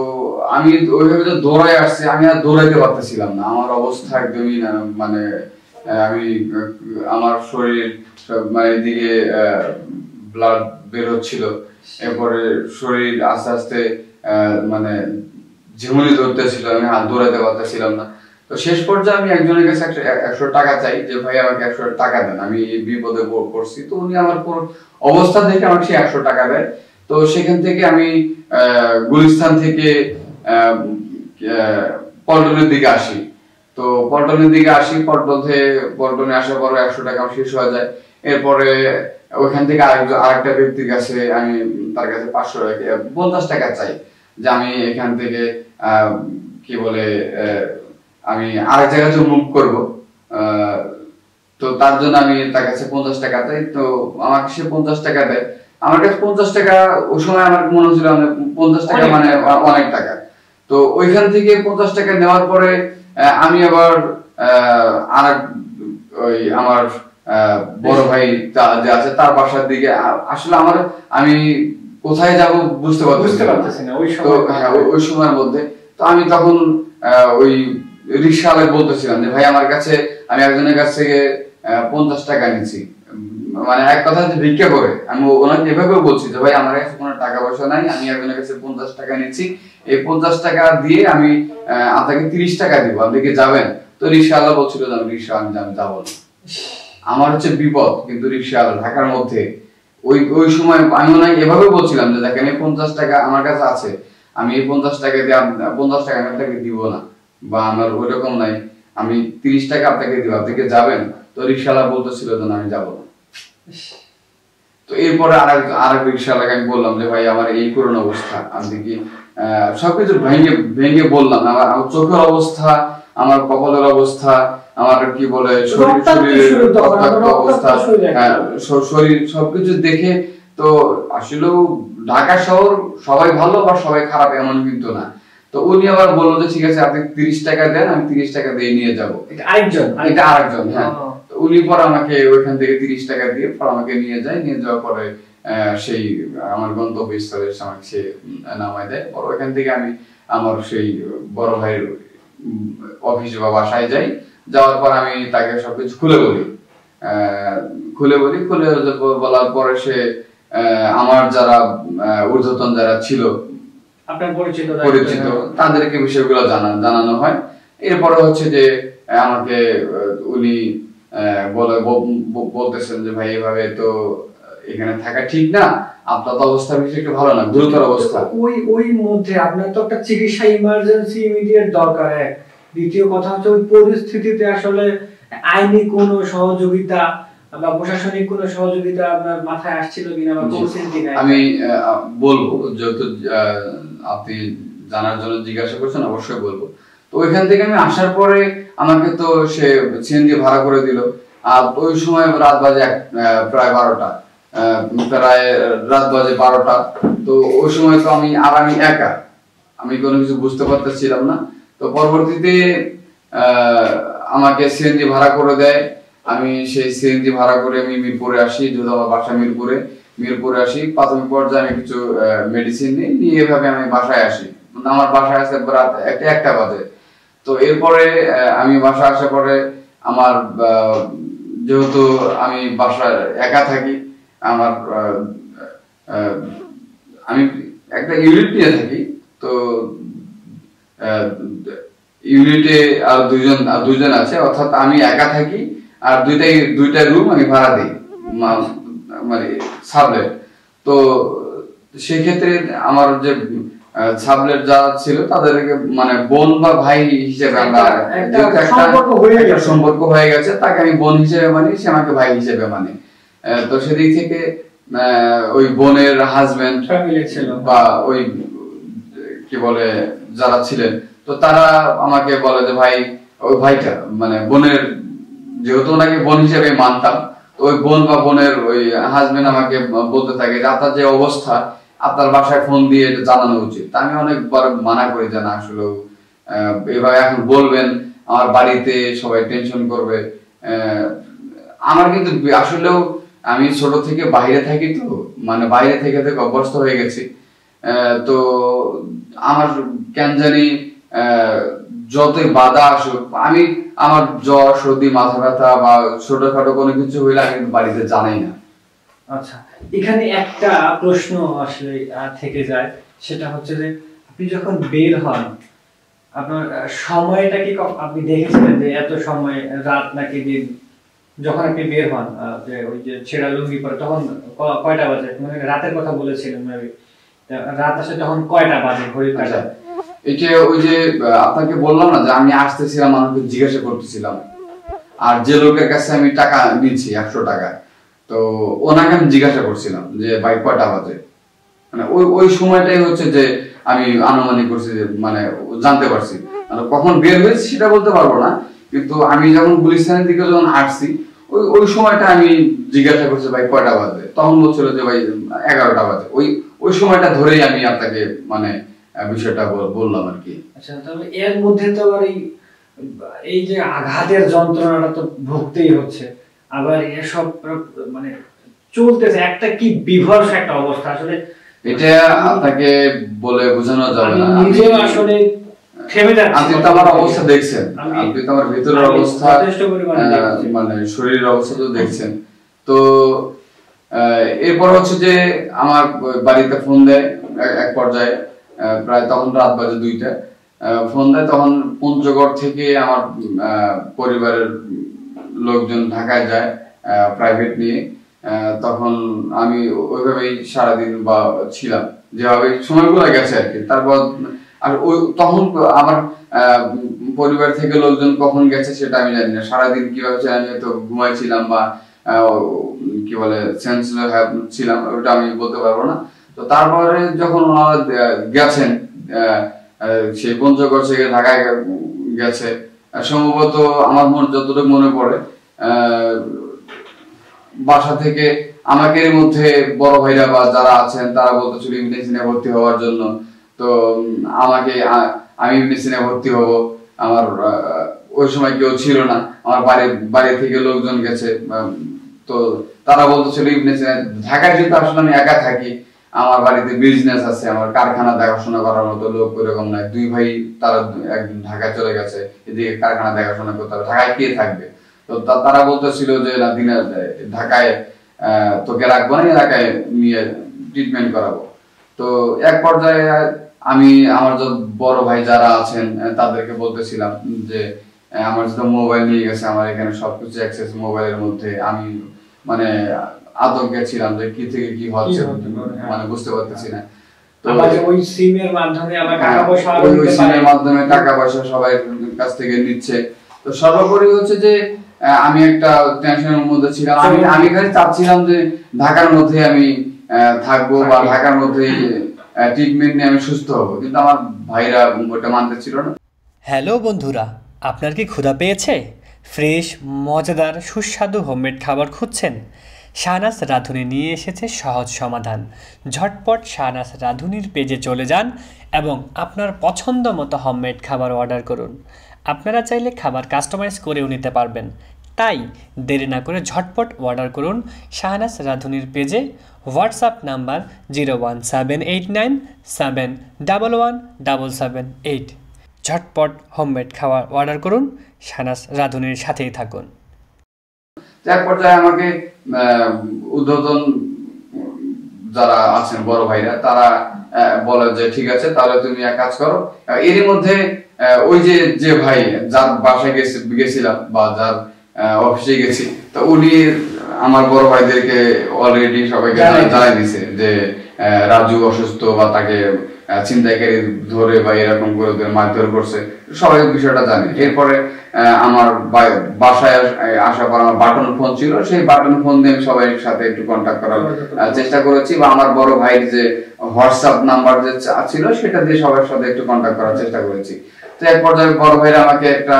Speaker 1: আমি ওইভাবে তো দৌড়াই আসছি, আমি আর দৌড়াইতে পারতেছিলাম না, আমার অবস্থা একদমই না, মানে আমি আমার শরীর মানে এদিকে ব্লাড বের হচ্ছিল, এরপরে শরীর আস্তে আস্তে মানে ঝিমুনি ধরতেছিল, আমি হাত দৌড়াইতে পারতেছিলাম না। তো শেষ পর্যায়ে আমি একজনের কাছে 100 টাকা চাই যে ভাই আমাকে 100 টাকা দেন, আমি এই বিপদে পড়ছি। তো উনি আমার অবস্থা দেখে আমাকে 100 টাকা দেয়। তো সেখান থেকে আমি গুলিস্তান থেকে পল্টনের দিকে আসি। তো পল্টনের দিকে আসি, পল্টনে আসার পরে 100 টাকা শেষ হয়ে যায়। এরপরে ওইখান থেকে আরেকটা ব্যক্তির কাছে আমি তার কাছে 50 টাকা চাই যে আমি এখান থেকে কি বলে আমি আরেক জায়গায় মুভ করবো, তো তার জন্য আমি তার কাছে 50 টাকা চাই। তো আমাকে সে 50 টাকা দেয়। আমার কাছে 50 টাকা ওই সময় আমার মনে হচ্ছিল 50 টাকা মানে অনেক টাকা। তো ওইখান থেকে 50 টাকা নেওয়ার পরে আমি আবার ওই আমার বড় ভাই যে আছে তার বাসার দিকে, আসলে আমি কোথায় যাব বুঝতে পারতেছি না ওই সময়ের মধ্যে। তো আমি তখন ওই রিক্সাওয়ালা বলতেছিলাম যে ভাই আমার কাছে, আমি একজনের কাছ থেকে 50 টাকা নিচ্ছি, মানে এক কথা যে ভিক্ষা করে। আমি ওনাকে এভাবে বলছি যে ভাই আমার কাছে কোনো টাকা পয়সা নাই, আমি একজনের কাছে 50 টাকা নিচ্ছি, এই 50 টাকা দিয়ে আমি আপনাকে 30 টাকা দিব, আপনি কি যাবেন? তো রিক্সাওয়ালা বলছিল যে আমি যাবো না। আমার হচ্ছে বিপদ, কিন্তু রিক্সাওয়ালা ঢাকার মধ্যে ওই সময় আমি ওনাকে এভাবে বলছিলাম যে দেখেন এই 50 টাকা আমার কাছে আছে, আমি এই 50 টাকা দিয়ে 50 টাকা আমি আপনাকে দিব না, বা আমার ওইরকম নাই, আমি 30 টাকা আপনাকে দিব, আপনি কি যাবেন? তো রিক্সাওয়ালা বলতেছিল যে আমি যাবো না। তো এরপরে আরেক রিক্সাওয়ালাকে আমি বললাম যে ভাই আমার এই করুণ অবস্থা, আমি কি সবকিছু ভেঙে বললাম, আমার চোখের অবস্থা, আমার কপালের অবস্থা, আমার কি বলে শরীরের অবস্থা, শরীর সবকিছু দেখে তো আসলে ঢাকা শহর সবাই ভালো বা সবাই খারাপ এমন কিন্তু না। তো উনি আবার বললো যে ঠিক আছে আপনি 30 টাকা দেন, আমি 30 টাকা দিয়ে নিয়ে যাবো। এটা আরেকজন হ্যাঁ। উনি পর আমাকে ওইখান থেকে 30 টাকা দিয়ে পর আমাকে নিয়ে যায়, নিয়ে যাওয়ার পরে সেই আমার গন্তব্যস্থলে আমাকে সে নামায় দেয়। পর ওইখান থেকে আমি আমার সেই বড় ভাইয়ের অফিস বা বাসায় যাই। যাওয়ার পর আমি তাকে সবকিছু খুলে বলার পরে সে আমার যারা ঊর্ধ্বতন যারা ছিল
Speaker 2: আপনার পরিচিত
Speaker 1: তাদেরকে বিষয়গুলো জানানো হয়। এরপরে হচ্ছে যে আমাকে উনি বলতেছেন যে ভাই এভাবে তো এখানে থাকা ঠিক না, আপনার তো অবস্থা বেশি একটু ভালো না, গুরুতর অবস্থা।
Speaker 2: ওই মধ্যে আপনার তো একটা চিকিৎসা ইমার্জেন্সি ইমিডিয়েট দরকার। দ্বিতীয় কথা হচ্ছে ওই পরিস্থিতিতে আসলে আইনি কোনো সহযোগিতা বা প্রশাসনিক কোনো সহযোগিতা আপনার মাথায় আসছিল কিনা বা করছেন কিনা?
Speaker 1: আমি বলবো, যেহেতু আপনি জানার জন্য জিজ্ঞাসা করছেন, অবশ্যই বলবো। তো ওইখান থেকে আমি আসার পরে আমাকে তো সে সিএনজি ভাড়া করে দিল। আর ওই সময় রাত বাজে প্রায় 12টা, তো ওই সময় তো আমি একা, আমি কোনো কিছু বুঝতে পারতেছিলাম না। তো পরবর্তীতে আমাকে সিএনজি ভাড়া করে দেয়। আমি সেই সিএনজি ভাড়া করে আমি মিরপুরে আসি, যেহেতু আমার বাসা মিরপুরে আসি। প্রাথমিক পর্যায়ে আমি কিছু মেডিসিন নিয়ে এভাবে আমি বাসায় আসি। আমার বাসায় আসতে রাত একটা বাজে। তো এরপরে আমি বাসায় আসার পরে আমার যেহেতু আমি বাসায় একা থাকি, আমার আমি একটা ইউনিট নিয়ে থাকি। তো ইউনিটে আর দুইজন আছে, অর্থাৎ আমি একা থাকি আর দুইটা রুম আমি ভাড়া দিই, মানে সাবলেট। তো সেক্ষেত্রে আমার যে সাবলেট যারা ছিল তাদেরকে মানে বোন বা ভাই হিসেবে আমরা একটা সম্পর্ক হয়ে গেছে। তাকে আমি বোন হিসেবে মানি, সে আমাকে ভাই হিসেবে মানে। তো সেদিক থেকে ওই বোনের হাজবেন্ড বা ওই কি বলে যারা ছিলেন, তো তারা আমাকে বলে যে ভাই, ওই ভাইটা মানে বোনের, যেহেতু ওনাকে বোন হিসেবে মানতাম, তো ওই বোন বা বোনের ওই হাজবেন্ড আমাকে বলতে থাকে যে আপনার যে অবস্থা, আপনার বাসায় ফোন দিয়ে জানানো উচিত। আমি অনেকবার মানা করি যে না, আসলে এভাবে এখন বলবেন আমার বাড়িতে সবাই টেনশন করবে। আমার কিন্তু আসলেও আমি ছোট থেকে বাইরে থাকি, তো মানে বাইরে থেকে অভ্যস্ত হয়ে গেছি। তো আমার কেন জানি যতই বাধা আসুক, আমার জ্বর, সর্দি, মাথা ব্যথা বা ছোটখাটো কোনো কিছু হইলে আমি বাড়িতে জানাই না।
Speaker 2: আচ্ছা, এখানে একটা প্রশ্ন আসলে থেকে যায়, সেটা হচ্ছে যে আপনি যখন বের হন, আপনার সময়টা কি আপনি দেখেছিলেন যে এত সময়, রাত নাকি দিন? যখন আপনি বের হন, যে ওই যে ছেঁড়া লুঙ্গি পরে, তখন কয়টা বাজে? মানে রাতের কথা বলেছিলেন, রাত আসলে তখন কয়টা বাজে ঘড়ির কাঁটা?
Speaker 1: এটা ওই যে আপনাকে বললাম না যে আমি আসতেছিলাম, আমাকে জিজ্ঞাসা করতেছিলাম, আর যে লোকের কাছে আমি টাকা নিচ্ছি 100 টাকা, তো ওনাকে আমি জিজ্ঞাসা করছিলাম যে ভাই কয়টা বাজে। মানে ওই সময়টাই হচ্ছে যে আমি আনুমানিক করছি, যে মানে জানতে পারছি। মানে কখন বের হয়েছি সেটা বলতে পারবো না, কিন্তু আমি যখন গুলিস্তানের দিকে যখন আসছি ওই সময়টা আমি জিজ্ঞাসা করছি ভাই কয়টা বাজে, তখন বলছিল যে ভাই 11টা বাজে। ওই সময়টা ধরেই আমি আপনাকে মানে বিষয়টা বললাম আর কি।
Speaker 2: আচ্ছা, তবে এর মধ্যে তো এই যে আঘাতের যন্ত্রণাটা তো ভুগতেই হচ্ছে, আবার এসব মানে চলতেছে, একটা কি বিভৎস একটা অবস্থা। আসলে
Speaker 1: এটা আপনাকে বলে বোঝানো যাবে না।
Speaker 2: নিজেও আসলে থেমে যাচ্ছি।
Speaker 1: আপনি তো আমার অবস্থা দেখছেন, আপনি তো আমার ভিতরের অবস্থা, মানে শরীরের অবস্থা তো দেখছেন। তো এরপর হচ্ছে যে আমার বাড়িতে ফোন দেয় এক পর্যায়ে, প্রায় তখন রাত বাজে 2টা। ফোন দেয়, তখন পঞ্চগড় থেকে আমার পরিবারের লোকজন ঢাকায় যায় প্রাইভেট নিয়ে। তখন আমি ওইভাবেই সারাদিন বা ছিলাম, যেভাবে সময়গুলো গেছে আর কি। তারপর আর তখন আমার পরিবার থেকে লোকজন কখন গেছে সেটা আমি জানি না। সারাদিন কিভাবে ছিলাম, হয়তো ঘুমাইছিলাম বা কি বলে সেন্সলেস ছিলাম, ওটা আমি বলতে পারবো না। তো তারপরে যখন ওনারা গেছেন, সেই পঞ্চগড় থেকে ঢাকায় গেছে, সম্ভবত আমার যতটুকু মনে পড়ে, বাসা থেকে আমাকে এর মধ্যে বড় ভাইরা বা যারা আছেন তারা বলতেছিল ইউনিভার্সিটিতে ভর্তি হওয়ার জন্য। তো আমি ইউনিভার্সিটিতে ভর্তি হব, আমার ওই সময় কেউ ছিল না, আমার বাড়ি থেকে লোকজন গেছে। তো তারা বলতেছিল ইউনিভার্সিটি ঢাকায়, যেহেতু আসলে আমি একা থাকি, আমার বাড়িতে বিজনেস আছে, আমার কারখানা দেখাশোনা করার মতো লোক ওইরকম নাই। 2 ভাই তারা একদিন ঢাকায় চলে গেছে, এদিকে কারখানা দেখাশোনা করতে হবে, ঢাকায় কে থাকবে? তো তারা বলতেছিল যে না, দিনে ঢাকায় তোকে রাখবো না, এলাকায় নিয়ে ট্রিটমেন্ট করাবো। তো এক পর্যায়ে আমি আমার যে বড় ভাই যারা আছেন তাদেরকে বলতেছিলাম যে আমার যেটা মোবাইল নিয়ে গেছে, আমার এখানে সবকিছু অ্যাক্সেস মোবাইলের মধ্যে। আমি মানে আতঙ্কে ছিলাম যে কি থেকে কি হচ্ছে, মানে বুঝতে পারতেছি না। তো
Speaker 2: ওই সিমের মাধ্যমে
Speaker 1: টাকা পয়সা সবাই কাছ থেকে নিচ্ছে। তো সর্বোপরি হচ্ছে যে আমি একটা টেনশনের মধ্যে ছিলাম। আমি খালি চাচ্ছিলাম যে ঢাকার মধ্যে আমি থাকবো বা ঢাকার মধ্যে ট্রিটমেন্ট নিয়ে আমি সুস্থ হব, কিন্তু আমার ভাইরা ওটা মানতে ছিল না।
Speaker 3: হ্যালো বন্ধুরা, আপনার কি ক্ষুধা পেয়েছে? ফ্রেশ, মজাদার, সুস্বাদু হোমমেড খাবার খুঁজছেন? শাহনাজ রাঁধুনি নিয়ে এসেছে সহজ সমাধান। ঝটপট শাহনাজ রাঁধুনির পেজে চলে যান এবং আপনার পছন্দ মতো হোমমেড খাবার অর্ডার করুন। আপনারা চাইলে খাবার কাস্টমাইজ করেও নিতে পারবেন। তাই দেরি না করে ঝটপট অর্ডার করুন শাহনাজ রাঁধুনির পেজে। WhatsApp number 01789711778। ঝটপট হোমমেড খাবার অর্ডার করুন, শাহনাজ রাঁধুনির সাথেই থাকুন।
Speaker 1: এক পর্যায়ে আমাকে উদ্বোধন যারা আছেন বড় ভাইরা তারা বলে যে ঠিক আছে তাহলে তুমি এক কাজ করো। এরই মধ্যে ওই যে ভাই যার বাসায় গেছিলাম বা যার অফিসে গেছি, তো উনি আমার বড় ভাইদেরকে অলরেডি সবাইকে জানাই দিয়েছে যে রাজু অসুস্থ বা তাকে ছিনতাইকারী ধরে বা এরকম করে মারধর করছে, সবাই বিষয়টা জানে। এরপরে আমার বাসায় আসার পর আমার বাটন ফোন ছিল, সেই বাটন ফোন দিয়ে আমি সবাই সাথে একটু কন্ট্যাক্ট করার চেষ্টা করেছি, বা আমার বড় ভাইয়ের যে হোয়াটসঅ্যাপ নাম্বার যে ছিল সেটা দিয়ে সবার সাথে একটু কন্ট্যাক্ট করার চেষ্টা করেছি। তো এক পর্যায়ে বড় ভাইরা আমাকে একটা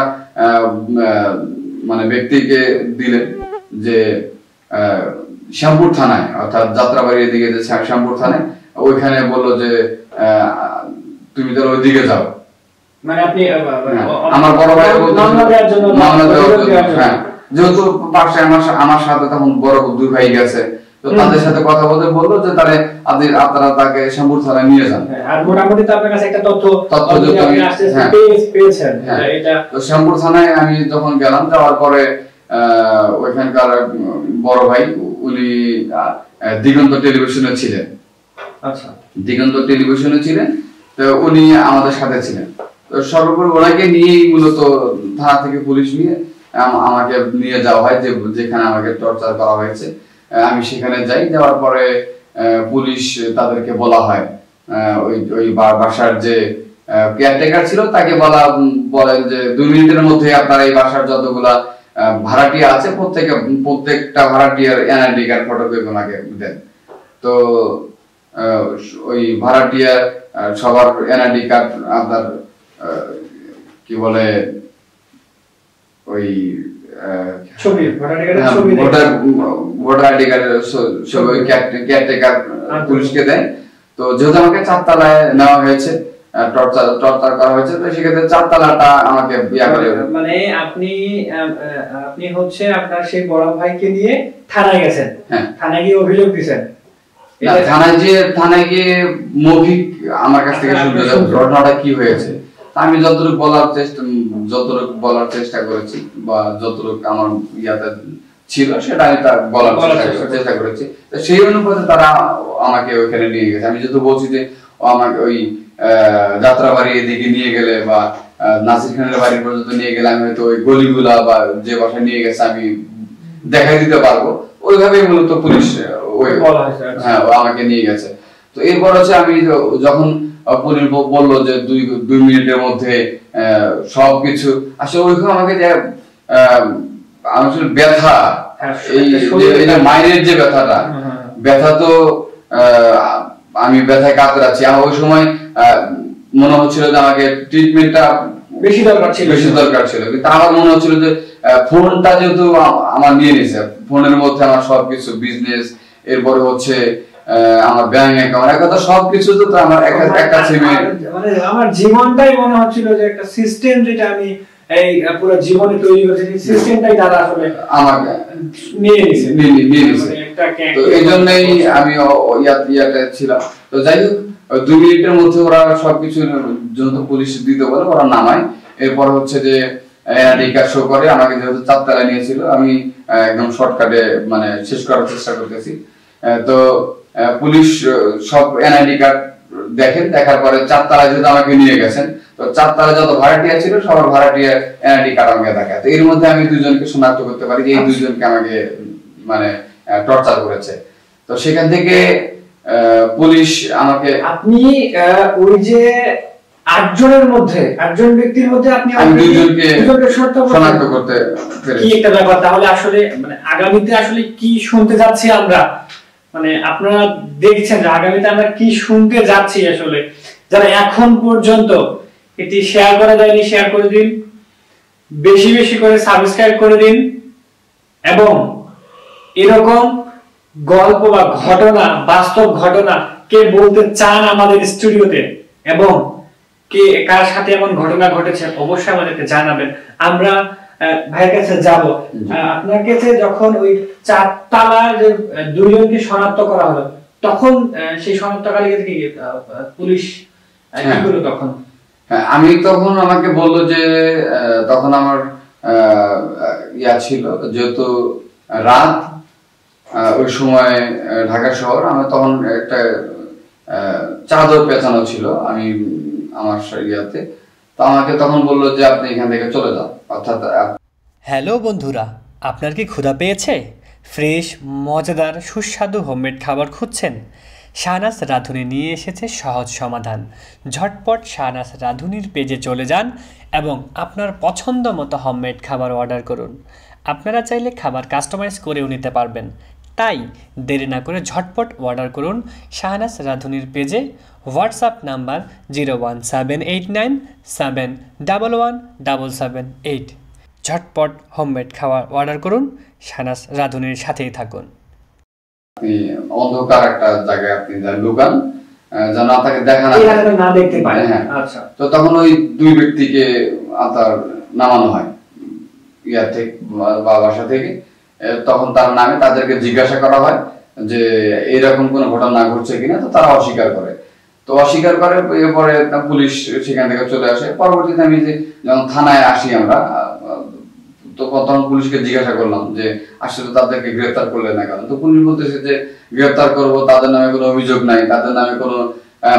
Speaker 1: মানে ব্যক্তিকে দিলেন যে শ্যামপুর থানায়, অর্থাৎ যাত্রাবাড়ির দিকে যে শ্যামপুর থানায়, ওইখানে বললো যে তুমি তো ওইদিকে যাও।
Speaker 2: মানে আপনি
Speaker 1: আমার বড় ভাই
Speaker 2: মামলা দেওয়ার জন্য,
Speaker 1: হ্যাঁ, যেহেতু পাশে আমার সাথে তখন বড় দুই ভাই গেছে, তো তাদের সাথে কথা বলতে বললো যে তাহলে আপনারা তাকে শ্যামপুর থানায় নিয়ে যান।
Speaker 2: আর মোটামুটি তো আপনার কাছে একটা তথ্য পেয়েছেন।
Speaker 1: তো শ্যামপুর থানায় আমি যখন গেলাম, যাওয়ার পরে ওইখানকার বড় ভাই উনি দিগন্ত টেলিভিশনে ছিলেন।
Speaker 2: আচ্ছা,
Speaker 1: দিগন্ত টেলিভিশনে ছিলেন, তো উনি আমাদের সাথে ছিলেন। তো সর্বোপরি ওনাকে নিয়েই মূলত থানা থেকে পুলিশ নিয়ে আমাকে নিয়ে যাওয়া হয়, যেখানে আমাকে টর্চার করা হয়েছে। আমি সেখানে যাই, যাওয়ার পরে পুলিশ তাদেরকে বলা হয়, ওই বাসার যে কেয়ারটেকার ছিল তাকে বলেন যে 2 মিনিটের মধ্যে আপনারা এই বাসার যতগুলা ভাড়াটিয়া আছে প্রত্যেকটা ভাড়াটিয়ার এনআইডি কার্ড ফটোকপি ওনাকে দেন। তো ওই ভাড়াটিয়া সবার এনআইডি কার্ড আপনার কি বলে ওই ভোটার আইডি কার্ডের ছবি কেয়ারটেকার পুলিশকে দেন। তো যেহেতু আমাকে 4 তলায় নেওয়া হয়েছে, টর্চার করা হয়েছে, তো সেক্ষেত্রে 4 তলাটা আমাকে
Speaker 2: মানে আপনি হচ্ছে আপনার সেই বড় ভাইকে নিয়ে থানায় গেছেন।
Speaker 1: হ্যাঁ,
Speaker 2: থানায় গিয়ে অভিযোগ দিয়েছেন।
Speaker 1: থানায় গিয়ে মৌখিক আমার কাছ থেকে শুনতে ঘটনাটা কি হয়েছে, আমি যতটুকু বলার চেষ্টা করেছি বা যতটুকু আমার ইয়াতে ছিল সেটা আমি বলার চেষ্টা করেছি। তো সেই অনুপাতে তারা আমাকে ওইখানে নিয়ে গেছে। আমি যেহেতু বলছি যে আমাকে ওই যাত্রাবাড়ি এদিকে নিয়ে গেলে বা নাসির খানের বাড়ি পর্যন্ত নিয়ে গেলে আমি হয়তো ওই গলিগুলা বা যে বাসায় নিয়ে গেছে আমি দেখাই দিতে পারবো, ওইভাবেই মূলত পুলিশ হ্যাঁ আমাকে নিয়ে গেছে। তো এরপর হচ্ছে আমি যখন পুলিশ বললো যে 2 মিনিটের মধ্যে সবকিছু, আসলে ওইখানে আমাকে যে আসলে ব্যথা, এই যে মাইনের যে ব্যথা তো আমি ব্যথায় কাতরাচ্ছি। আমার ওই সময় মনে হচ্ছিল যে আমাকে ট্রিটমেন্টটা বেশি দরকার ছিল, কিন্তু আমার মনে হচ্ছিল যে ফোনটা যেহেতু আমার নিয়ে নিছে, ফোনের মধ্যে আমার সবকিছু বিজনেস, এরপরে হচ্ছে আমার ব্যাংক অ্যাকাউন্ট, একটা সবকিছু তো আমার একটা সিমে,
Speaker 2: মানে আমার জীবনটাই মনে হচ্ছিল যে একটা সিস্টেম যেটা আমি এই পুরো জীবনে তৈরি করেছি, সিস্টেমটাই তারা আসলে আমাকে নিয়ে নিছে। তো এইজন্যই আমি ইয়াতে ছিলাম। তো যাই হোক, 2 মিনিটের মধ্যে ওরা সবকিছু যত পুলিশ দিতে বলে ওরা নামায়। এরপর হচ্ছে যে এনআইডি কার্ড শো করে, আমাকে যেহেতু 4 তলায় নিয়েছিল আমি একদম শর্টকাটে মানে শেষ করার চেষ্টা করতেছি। তো পুলিশ সব এনআইডি কার্ড দেখেন, দেখার পরে 4 তলায় যেহেতু আমাকে নিয়ে গেছেন, তো 4 তলায় যত ভাড়াটিয়া ছিল সবার ভাড়াটিয়া এনআইডি কার্ড আমাকে দেখায়। তো এর মধ্যে আমি 2 জনকে শনাক্ত করতে পারি যে এই 2 জনকে আমাকে মানে টর্চার করেছে। তো সেখান থেকে পুলিশ আমাকে, আপনি ওই যে 8 জনের মধ্যে 8 জন ব্যক্তির মধ্যে আপনি
Speaker 1: 2 জনকে শনাক্ত করতে পেরেছি।
Speaker 2: কি একটা ব্যাপার! তাহলে আসলে মানে আগামীতে আসলে কি শুনতে যাচ্ছি আমরা, মানে আপনারা দেখছেন যে আগামীতে আমরা কি শুনতে যাচ্ছি। আসলে যারা এখন পর্যন্ত এটি শেয়ার করা যায়নি শেয়ার করে দিন, বেশি বেশি করে সাবস্ক্রাইব করে দিন, এবং এরকম গল্প বা ঘটনা, বাস্তব ঘটনা কে বলতে চান আমাদের স্টুডিওতে, এবং কে কার সাথে এমন ঘটনা ঘটেছে অবশ্যই আমাদেরকে জানাবেন। আমরা ভাইয়ের কাছে যাব। আপনার কাছে যখন ওই 4 তালার যে দুইজনকে শনাক্ত করা হলো, তখন সেই শনাক্তকারী কি পুলিশ কি করলো তখন?
Speaker 1: আমি তখন আমাকে বললো যে তখন আমার ছিল, যেহেতু রাত ওই সময় ঢাকা শহর, আমি তখন একটা চাদর পেঁচানো ছিল আমি আমার ইয়াতে, তো আমাকে তখন বললো যে আপনি এখান থেকে চলে যান। অর্থাৎ
Speaker 3: হ্যালো বন্ধুরা, আপনার কি ক্ষুধা পেয়েছে? ফ্রেশ, মজাদার, সুস্বাদু হোমমেড খাবার খুঁজছেন? শাহনাজ রাঁধুনি নিয়ে এসেছে সহজ সমাধান। ঝটপট শাহনাজ রাঁধুনির পেজে চলে যান এবং আপনার পছন্দ মতো হোমমেড খাবার অর্ডার করুন। আপনারা চাইলে খাবার কাস্টমাইজ করেও নিতে পারবেন, তাই দেরি না করে ঝটপট অর্ডার করুন শাহনাজ রাঁধুনির পেজে। WhatsApp number 01789711778। ঝটপট হোমমেড খাবার অর্ডার করুন, শাহনাজ রাঁধুনির সাথেই থাকুন।
Speaker 1: আপনি অন্ধকার একটা জায়গায় আপনি লুকান, যেন আপনাকে দেখা
Speaker 2: না দেখতে পারে।
Speaker 1: আচ্ছা, তো তখন ওই 2 ব্যক্তিকে আপনার নামানো হয় ইয়া থেকে বা বাসা থেকে। তখন তার নামে তাদেরকে জিজ্ঞাসা করা হয় যে এরকম কোনো ঘটনা ঘটছে কিনা, তো তারা অস্বীকার করে। তো অস্বীকার করে, এরপরে পুলিশ সেখান থেকে চলে আসে। পরবর্তীতে আমি যে যখন থানায় আসি আমরা, তো তখন পুলিশকে জিজ্ঞাসা করলাম যে আসলে তাদেরকে গ্রেফতার করলে না কেন? তো পুলিশ বলতেছে যে গ্রেফতার করবো, তাদের নামে কোনো অভিযোগ নাই, তাদের নামে কোনো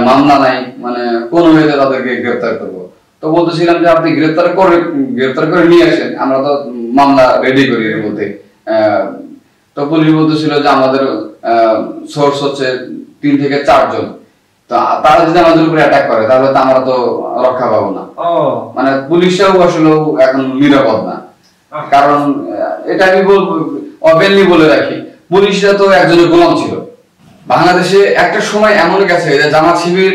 Speaker 1: মামলা নাই, মানে কোন ওয়েতে তাদেরকে গ্রেফতার করবো। তো বলতেছিলাম যে আপনি গ্রেফতার করে নিয়ে আসেন, আমরা তো মামলা রেডি করি এর মধ্যে। তো পুলিশ বলতেছিল যে আমাদের সোর্স হচ্ছে 3 থেকে 4 জন, তো তারা যদি আমাদের উপরে অ্যাটাক করে তাহলে তো আমরা তো রক্ষা পাবো না। মানে পুলিশরাও আসলে এখন নিরাপদ না, কারণ এটা আমি ওপেনলি বলে রাখি, পুলিশরা তো একজনের গোলাম ছিল। বাংলাদেশে একটা সময় এমন গেছে যে জামাত শিবির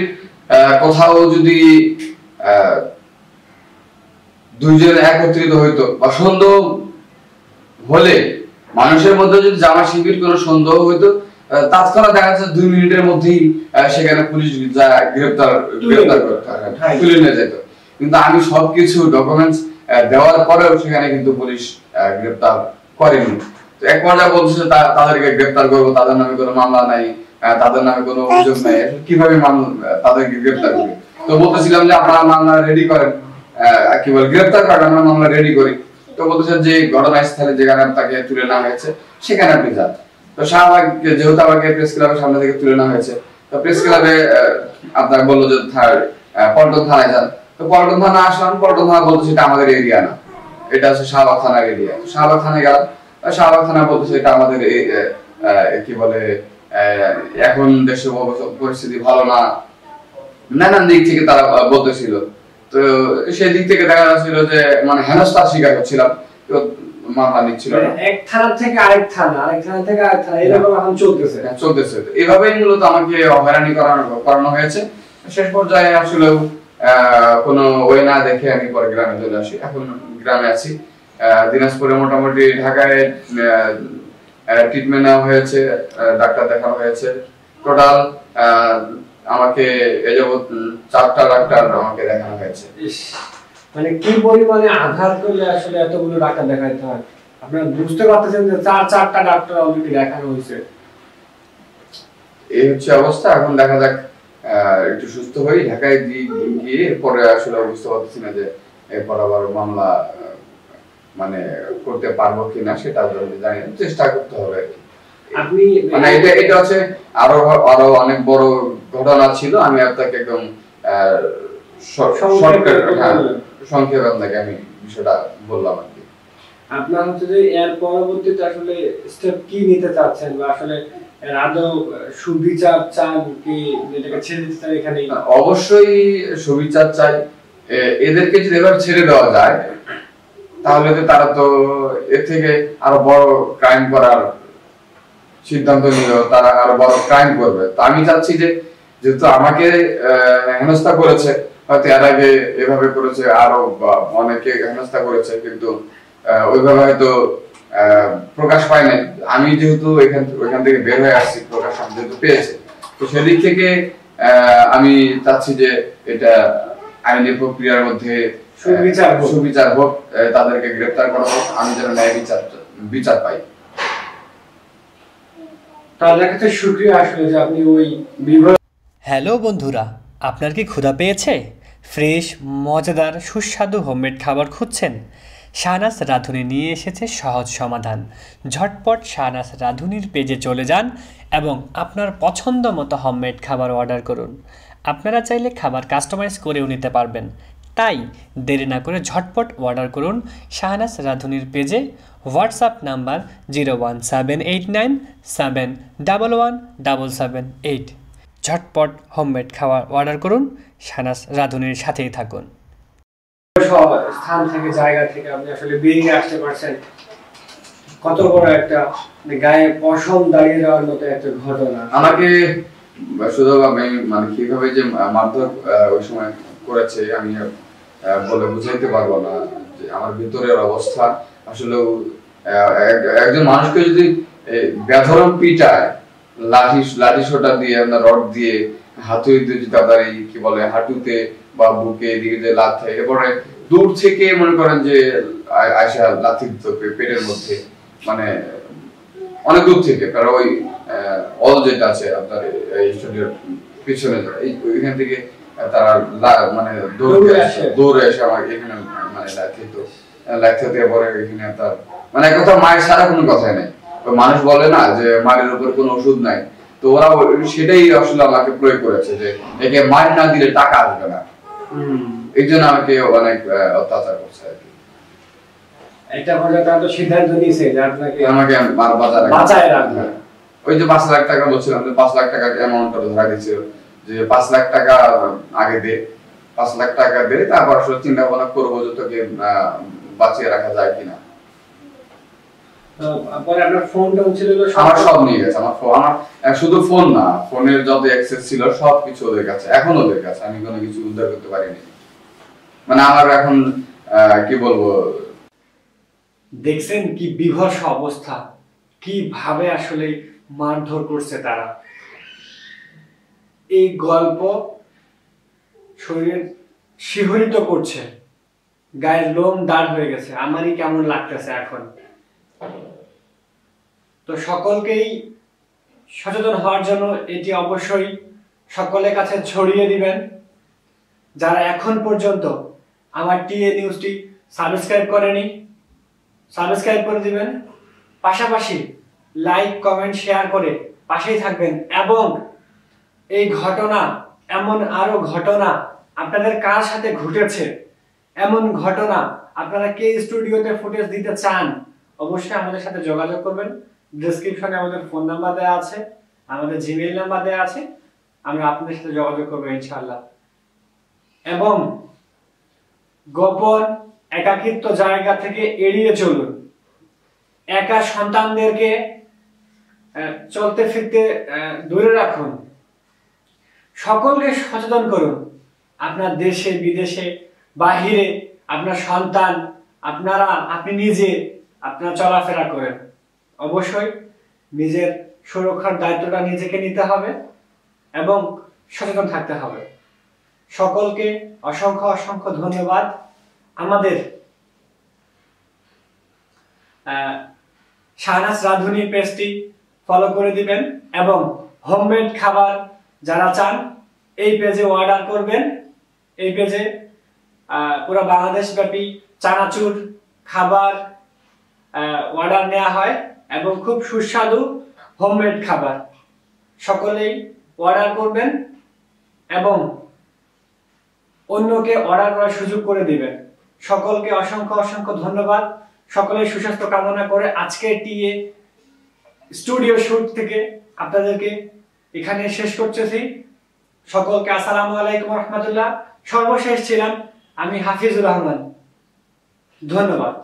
Speaker 1: কোথাও যদি 2 জন একত্রিত হইতো বা সন্দেহ হলে, মানুষের মধ্যে যদি জামাত শিবির কোনো সন্দেহ হইতো, তৎক্ষণাৎ দেখা যাচ্ছে 2 মিনিটের মধ্যেই সেখানে পুলিশ গ্রেফতার তুলে নিয়ে যেত। কিন্তু আমি সবকিছু ডকুমেন্টস দেওয়ার পরেও সেখানে কিন্তু পুলিশ গ্রেফতার করেনি। তো এক পর্যায়ে বলছে তাদেরকে গ্রেফতার করবো, তাদের নামে কোনো মামলা নাই, তাদের নামে কোনো অভিযোগ নাই, কিভাবে তাদেরকে গ্রেফতার করবে? তো বলতেছিলাম যে আপনারা মামলা রেডি করেন, কি বল গ্রেফতার করেন, আমরা মামলা রেডি করি। তো বলতেছেন যে ঘটনাস্থলে যেখানে তাকে তুলে নেওয়া হয়েছে সেখানে আপনি যান। তো শাহবাগ, যেহেতু আমাকে প্রেস ক্লাবের সামনে থেকে তুলে নেওয়া হয়েছে, তো প্রেস ক্লাবে আপনার বললো যে পল্টন থানায় যান। তো পল্টন থানা আসলাম, পল্টন থানা বলতেছে এটা আমাদের এরিয়া না, এটা হচ্ছে শাহবাগ থানার এরিয়া। শাহবাগ থানায় গেলাম, শাহবাগ থানা বলতেছে এটা আমাদের কি বলে এখন দেশের পরিস্থিতি ভালো না, নানান দিক থেকে তারা বলতেছিল। তো সেই দিক থেকে দেখা যাচ্ছিল যে মানে হেনস্থার শিকার হচ্ছিলাম, মামলা নিচ্ছিল
Speaker 2: এক থানা থেকে আরেক থানা, আরেক থানা থেকে আরেক থানা, এরকম এখন চলতেছে।
Speaker 1: এভাবেই মূলত আমাকে হয়রানি করানো হয়েছে। শেষ পর্যায়ে আসলে কোনো ওয়ে না দেখে আমি পরে গ্রামে চলে আসি। এখন গ্রামে আছি, দিনাজপুরে মোটামুটি ঢাকায় ট্রিটমেন্ট নেওয়া হয়েছে, ডাক্তার দেখানো হয়েছে। টোটাল আমাকে এই যাবত 4টা ডাক্তার আমাকে দেখানো হয়েছে।
Speaker 2: মানে কি পরিমাণে আঘাত করলে আসলে এতগুলো ডাক্তার দেখাইতে হয়? আপনারা বুঝতে পারতেছেন যে 4টা ডাক্তার অলরেডি দেখানো হয়েছে।
Speaker 1: এই হচ্ছে অবস্থা। এখন দেখা যাক, একটু সুস্থ হই, ঢাকায় গিয়ে পরে আসলে বুঝতে পারতেছি না যে এরপর আবার মামলা মানে করতে পারবো কিনা, সেটা জানি না, চেষ্টা করতে হবে আর কি।
Speaker 2: আপনি
Speaker 1: মানে এটা হচ্ছে আরো অনেক বড় ঘটনা ছিল, আমি আপনাকে একদম সংক্ষেপে আপনাকে আমি বিষয়টা বললাম আর কি।
Speaker 2: আপনার হচ্ছে যে এর পরবর্তীতে আসলে স্টেপ কি নিতে চাচ্ছেন, বা আসলে আদৌ সুবিচার চান কি এটাকে ছেড়ে দিতে চান? এখানে
Speaker 1: অবশ্যই সুবিচার চাই। এদেরকে যদি এবার ছেড়ে দেওয়া যায় তাহলে তো তারা তো এর থেকে আরো বড় ক্রাইম করার সিদ্ধান্ত নিল, তারা আরো বড় ক্রাইম করবে। তো আমি চাচ্ছি যে যেহেতু আমাকে হেনস্থা করেছে, হয়তো এর আগে এভাবে করেছে, আরো অনেকে হেনস্থা করেছে, কিন্তু ওইভাবে হয়তো প্রকাশ পায় নাই। আমি যেহেতু ওইখান থেকে বের হয়ে আসছি, প্রকাশ যেহেতু পেয়েছে, তো সেদিক থেকে আমি চাচ্ছি যে এটা আইনি প্রক্রিয়ার মধ্যে
Speaker 2: সুবিচার
Speaker 1: হোক, তাদেরকে গ্রেফতার করা হোক, আমি যেন ন্যায় বিচার পাই।
Speaker 2: তাহলে কাছে শুকরিয়া আসলে যে আপনি ওই
Speaker 3: হ্যালো বন্ধুরা, আপনার কি ক্ষুধা পেয়েছে? ফ্রেশ, মজাদার, সুস্বাদু হোমমেড খাবার খুঁজছেন? শাহনাজ রাঁধুনি নিয়ে এসেছে সহজ সমাধান। ঝটপট শাহনাজ রাঁধুনির পেজে চলে যান এবং আপনার পছন্দ মতো হোমমেড খাবার অর্ডার করুন। আপনারা চাইলে খাবার কাস্টমাইজ করেও নিতে পারবেন, তাই দেরি না করে ঝটপট অর্ডার করুন শাহনাজ রাঁধুনির পেজে। WhatsApp number 01789711778। ঝটপট হোমমেড খাবার অর্ডার করুন, শাহনাজ রাঁধুনির সাথেই থাকুন।
Speaker 2: স্থান থেকে, জায়গা থেকে আপনি আসলে বেরিয়ে আসতে পারছেন, কত বড় একটা গায়ে পশম দাঁড়িয়ে যাওয়ার মতো একটা ঘটনা।
Speaker 1: আমাকে শুধু আমি মানে কিভাবে যে মারধর ওই সময় করেছে আমি বলে বুঝাইতে পারবো না। যে আমার ভিতরের অবস্থা আসলে একজন মানুষকে যদি বেধরম পিটায়, লাঠি সোটা দিয়ে, রড দিয়ে, হাতুড়ি দিয়ে যদি আপনার এই কি বলে হাঁটুতে বা বুকে এদিকে যে লাথে, এরপরে দূর থেকে মনে করেন যে আয়সা লাথি দিত পেটের মধ্যে, মানে অনেক দূর থেকে, কারণ ওই অল যেটা আছে আপনার এই স্টুডিওর পিছনে ওইখান থেকে তারা মানে দৌড়ে এসে আমাকে এখানে মানে লাথিতে পরে এখানে তার মানে কথা মায়ের সারা কোনো কথাই নেই। মানুষ বলে না যে মায়ের উপর কোনো ওষুধ নাই, তো ওরা সেটাই আসলে আমাকে প্রয়োগ করেছে যে একে মায়ের না দিলে টাকা আসবে না, এই জন্য আমাকে অনেক অত্যাচার করছে আর কি।
Speaker 2: একটা পর্যায়ে তারা তো সিদ্ধান্ত নিয়েছে যে
Speaker 1: আমাকে
Speaker 2: বাঁচায় রাখবে।
Speaker 1: ওই যে 5 লাখ টাকা বলছিলাম, যে 5 লাখ টাকা অ্যামাউন্টটা ধরা দিয়েছিল যে 5 লাখ টাকা আগে দে, 5 লাখ টাকা দে, তারপর আসলে চিন্তা ভাবনা করবো যে তোকে বাঁচিয়ে রাখা যায় কিনা।
Speaker 2: আপনার ফোনটা ছিল,
Speaker 1: আমার সব নিয়ে গেছে। আমার শুধু ফোন না, ফোনের যত অ্যাক্সেস ছিল সবকিছু ওদের কাছে, এখন ওদের কাছে। আমি কোনো কিছু উদ্ধার করতে পারিনি। মানে আমার এখন কি বলবো,
Speaker 2: দেখছেন কি বিভৎস অবস্থা, কিভাবে আসলে মারধর করছে তারা। এই গল্প শরীর শিহরিত করছে, গায়ের লোম দাঁড় হয়ে গেছে, আমারই কেমন লাগতেছে এখন। তো সকলকেই সচেতন হওয়ার জন্য এটি অবশ্যই সকলের কাছে ছড়িয়ে দিবেন। যারা এখন পর্যন্ত আমার টিএ নিউজটি সাবস্ক্রাইব করেনি, সাবস্ক্রাইব করে দিবেন, পাশাপাশি লাইক, কমেন্ট, শেয়ার করে পাশেই থাকবেন। এবং এই ঘটনা, এমন আরো ঘটনা আপনাদের কার সাথে ঘটেছে, এমন ঘটনা আপনারা কে স্টুডিওতে ফুটেজ দিতে চান, অবশ্যই আমাদের সাথে যোগাযোগ করবেন। ডেসক্রিপশনে আমাদের ফোন নাম্বার দেওয়া আছে, আমাদের জিমেইল নাম্বার দেওয়া আছে, আমরা আপনাদের সাথে যোগাযোগ করবো ইনশাআল্লাহ। এবং গোপন একাকিত্ব জায়গা থেকে এড়িয়ে চলুন। একা সন্তানদেরকে চলতে ফিরতে দূরে রাখুন। সকলকে সচেতন করুন। আপনার দেশে, বিদেশে, বাহিরে আপনার সন্তান, আপনি নিজে আপনার চলাফেরা করেন। অবশ্যই নিজের সুরক্ষার দায়িত্বটা নিজেকে নিতে হবে এবং সচেতন থাকতে হবে। সকলকে অসংখ্য অসংখ্য ধন্যবাদ। আমাদের শাহনাজ রাঁধুনি পেজটি ফলো করে দিবেন এবং হোমমেড খাবার যারা চান এই পেজে অর্ডার করবেন। এই পেজে পুরো বাংলাদেশ ব্যাপী চানাচুর খাবার অর্ডার নেওয়া হয় এবং খুব সুস্বাদু হোমমেড খাবার। সকলেই অর্ডার করবেন এবং অন্যকে অর্ডার করার সুযোগ করে দিবেন। সকলকে অসংখ্য অসংখ্য ধন্যবাদ। সকলের সুস্বাস্থ্য কামনা করে আজকে টিএ স্টুডিও শুট থেকে আপনাদেরকে এখানে শেষ করতেছি। সকলকে আসসালামু আলাইকুম রহমতুল্লাহ। সর্বশেষ ছিলাম আমি হাফিজুর রহমান। ধন্যবাদ।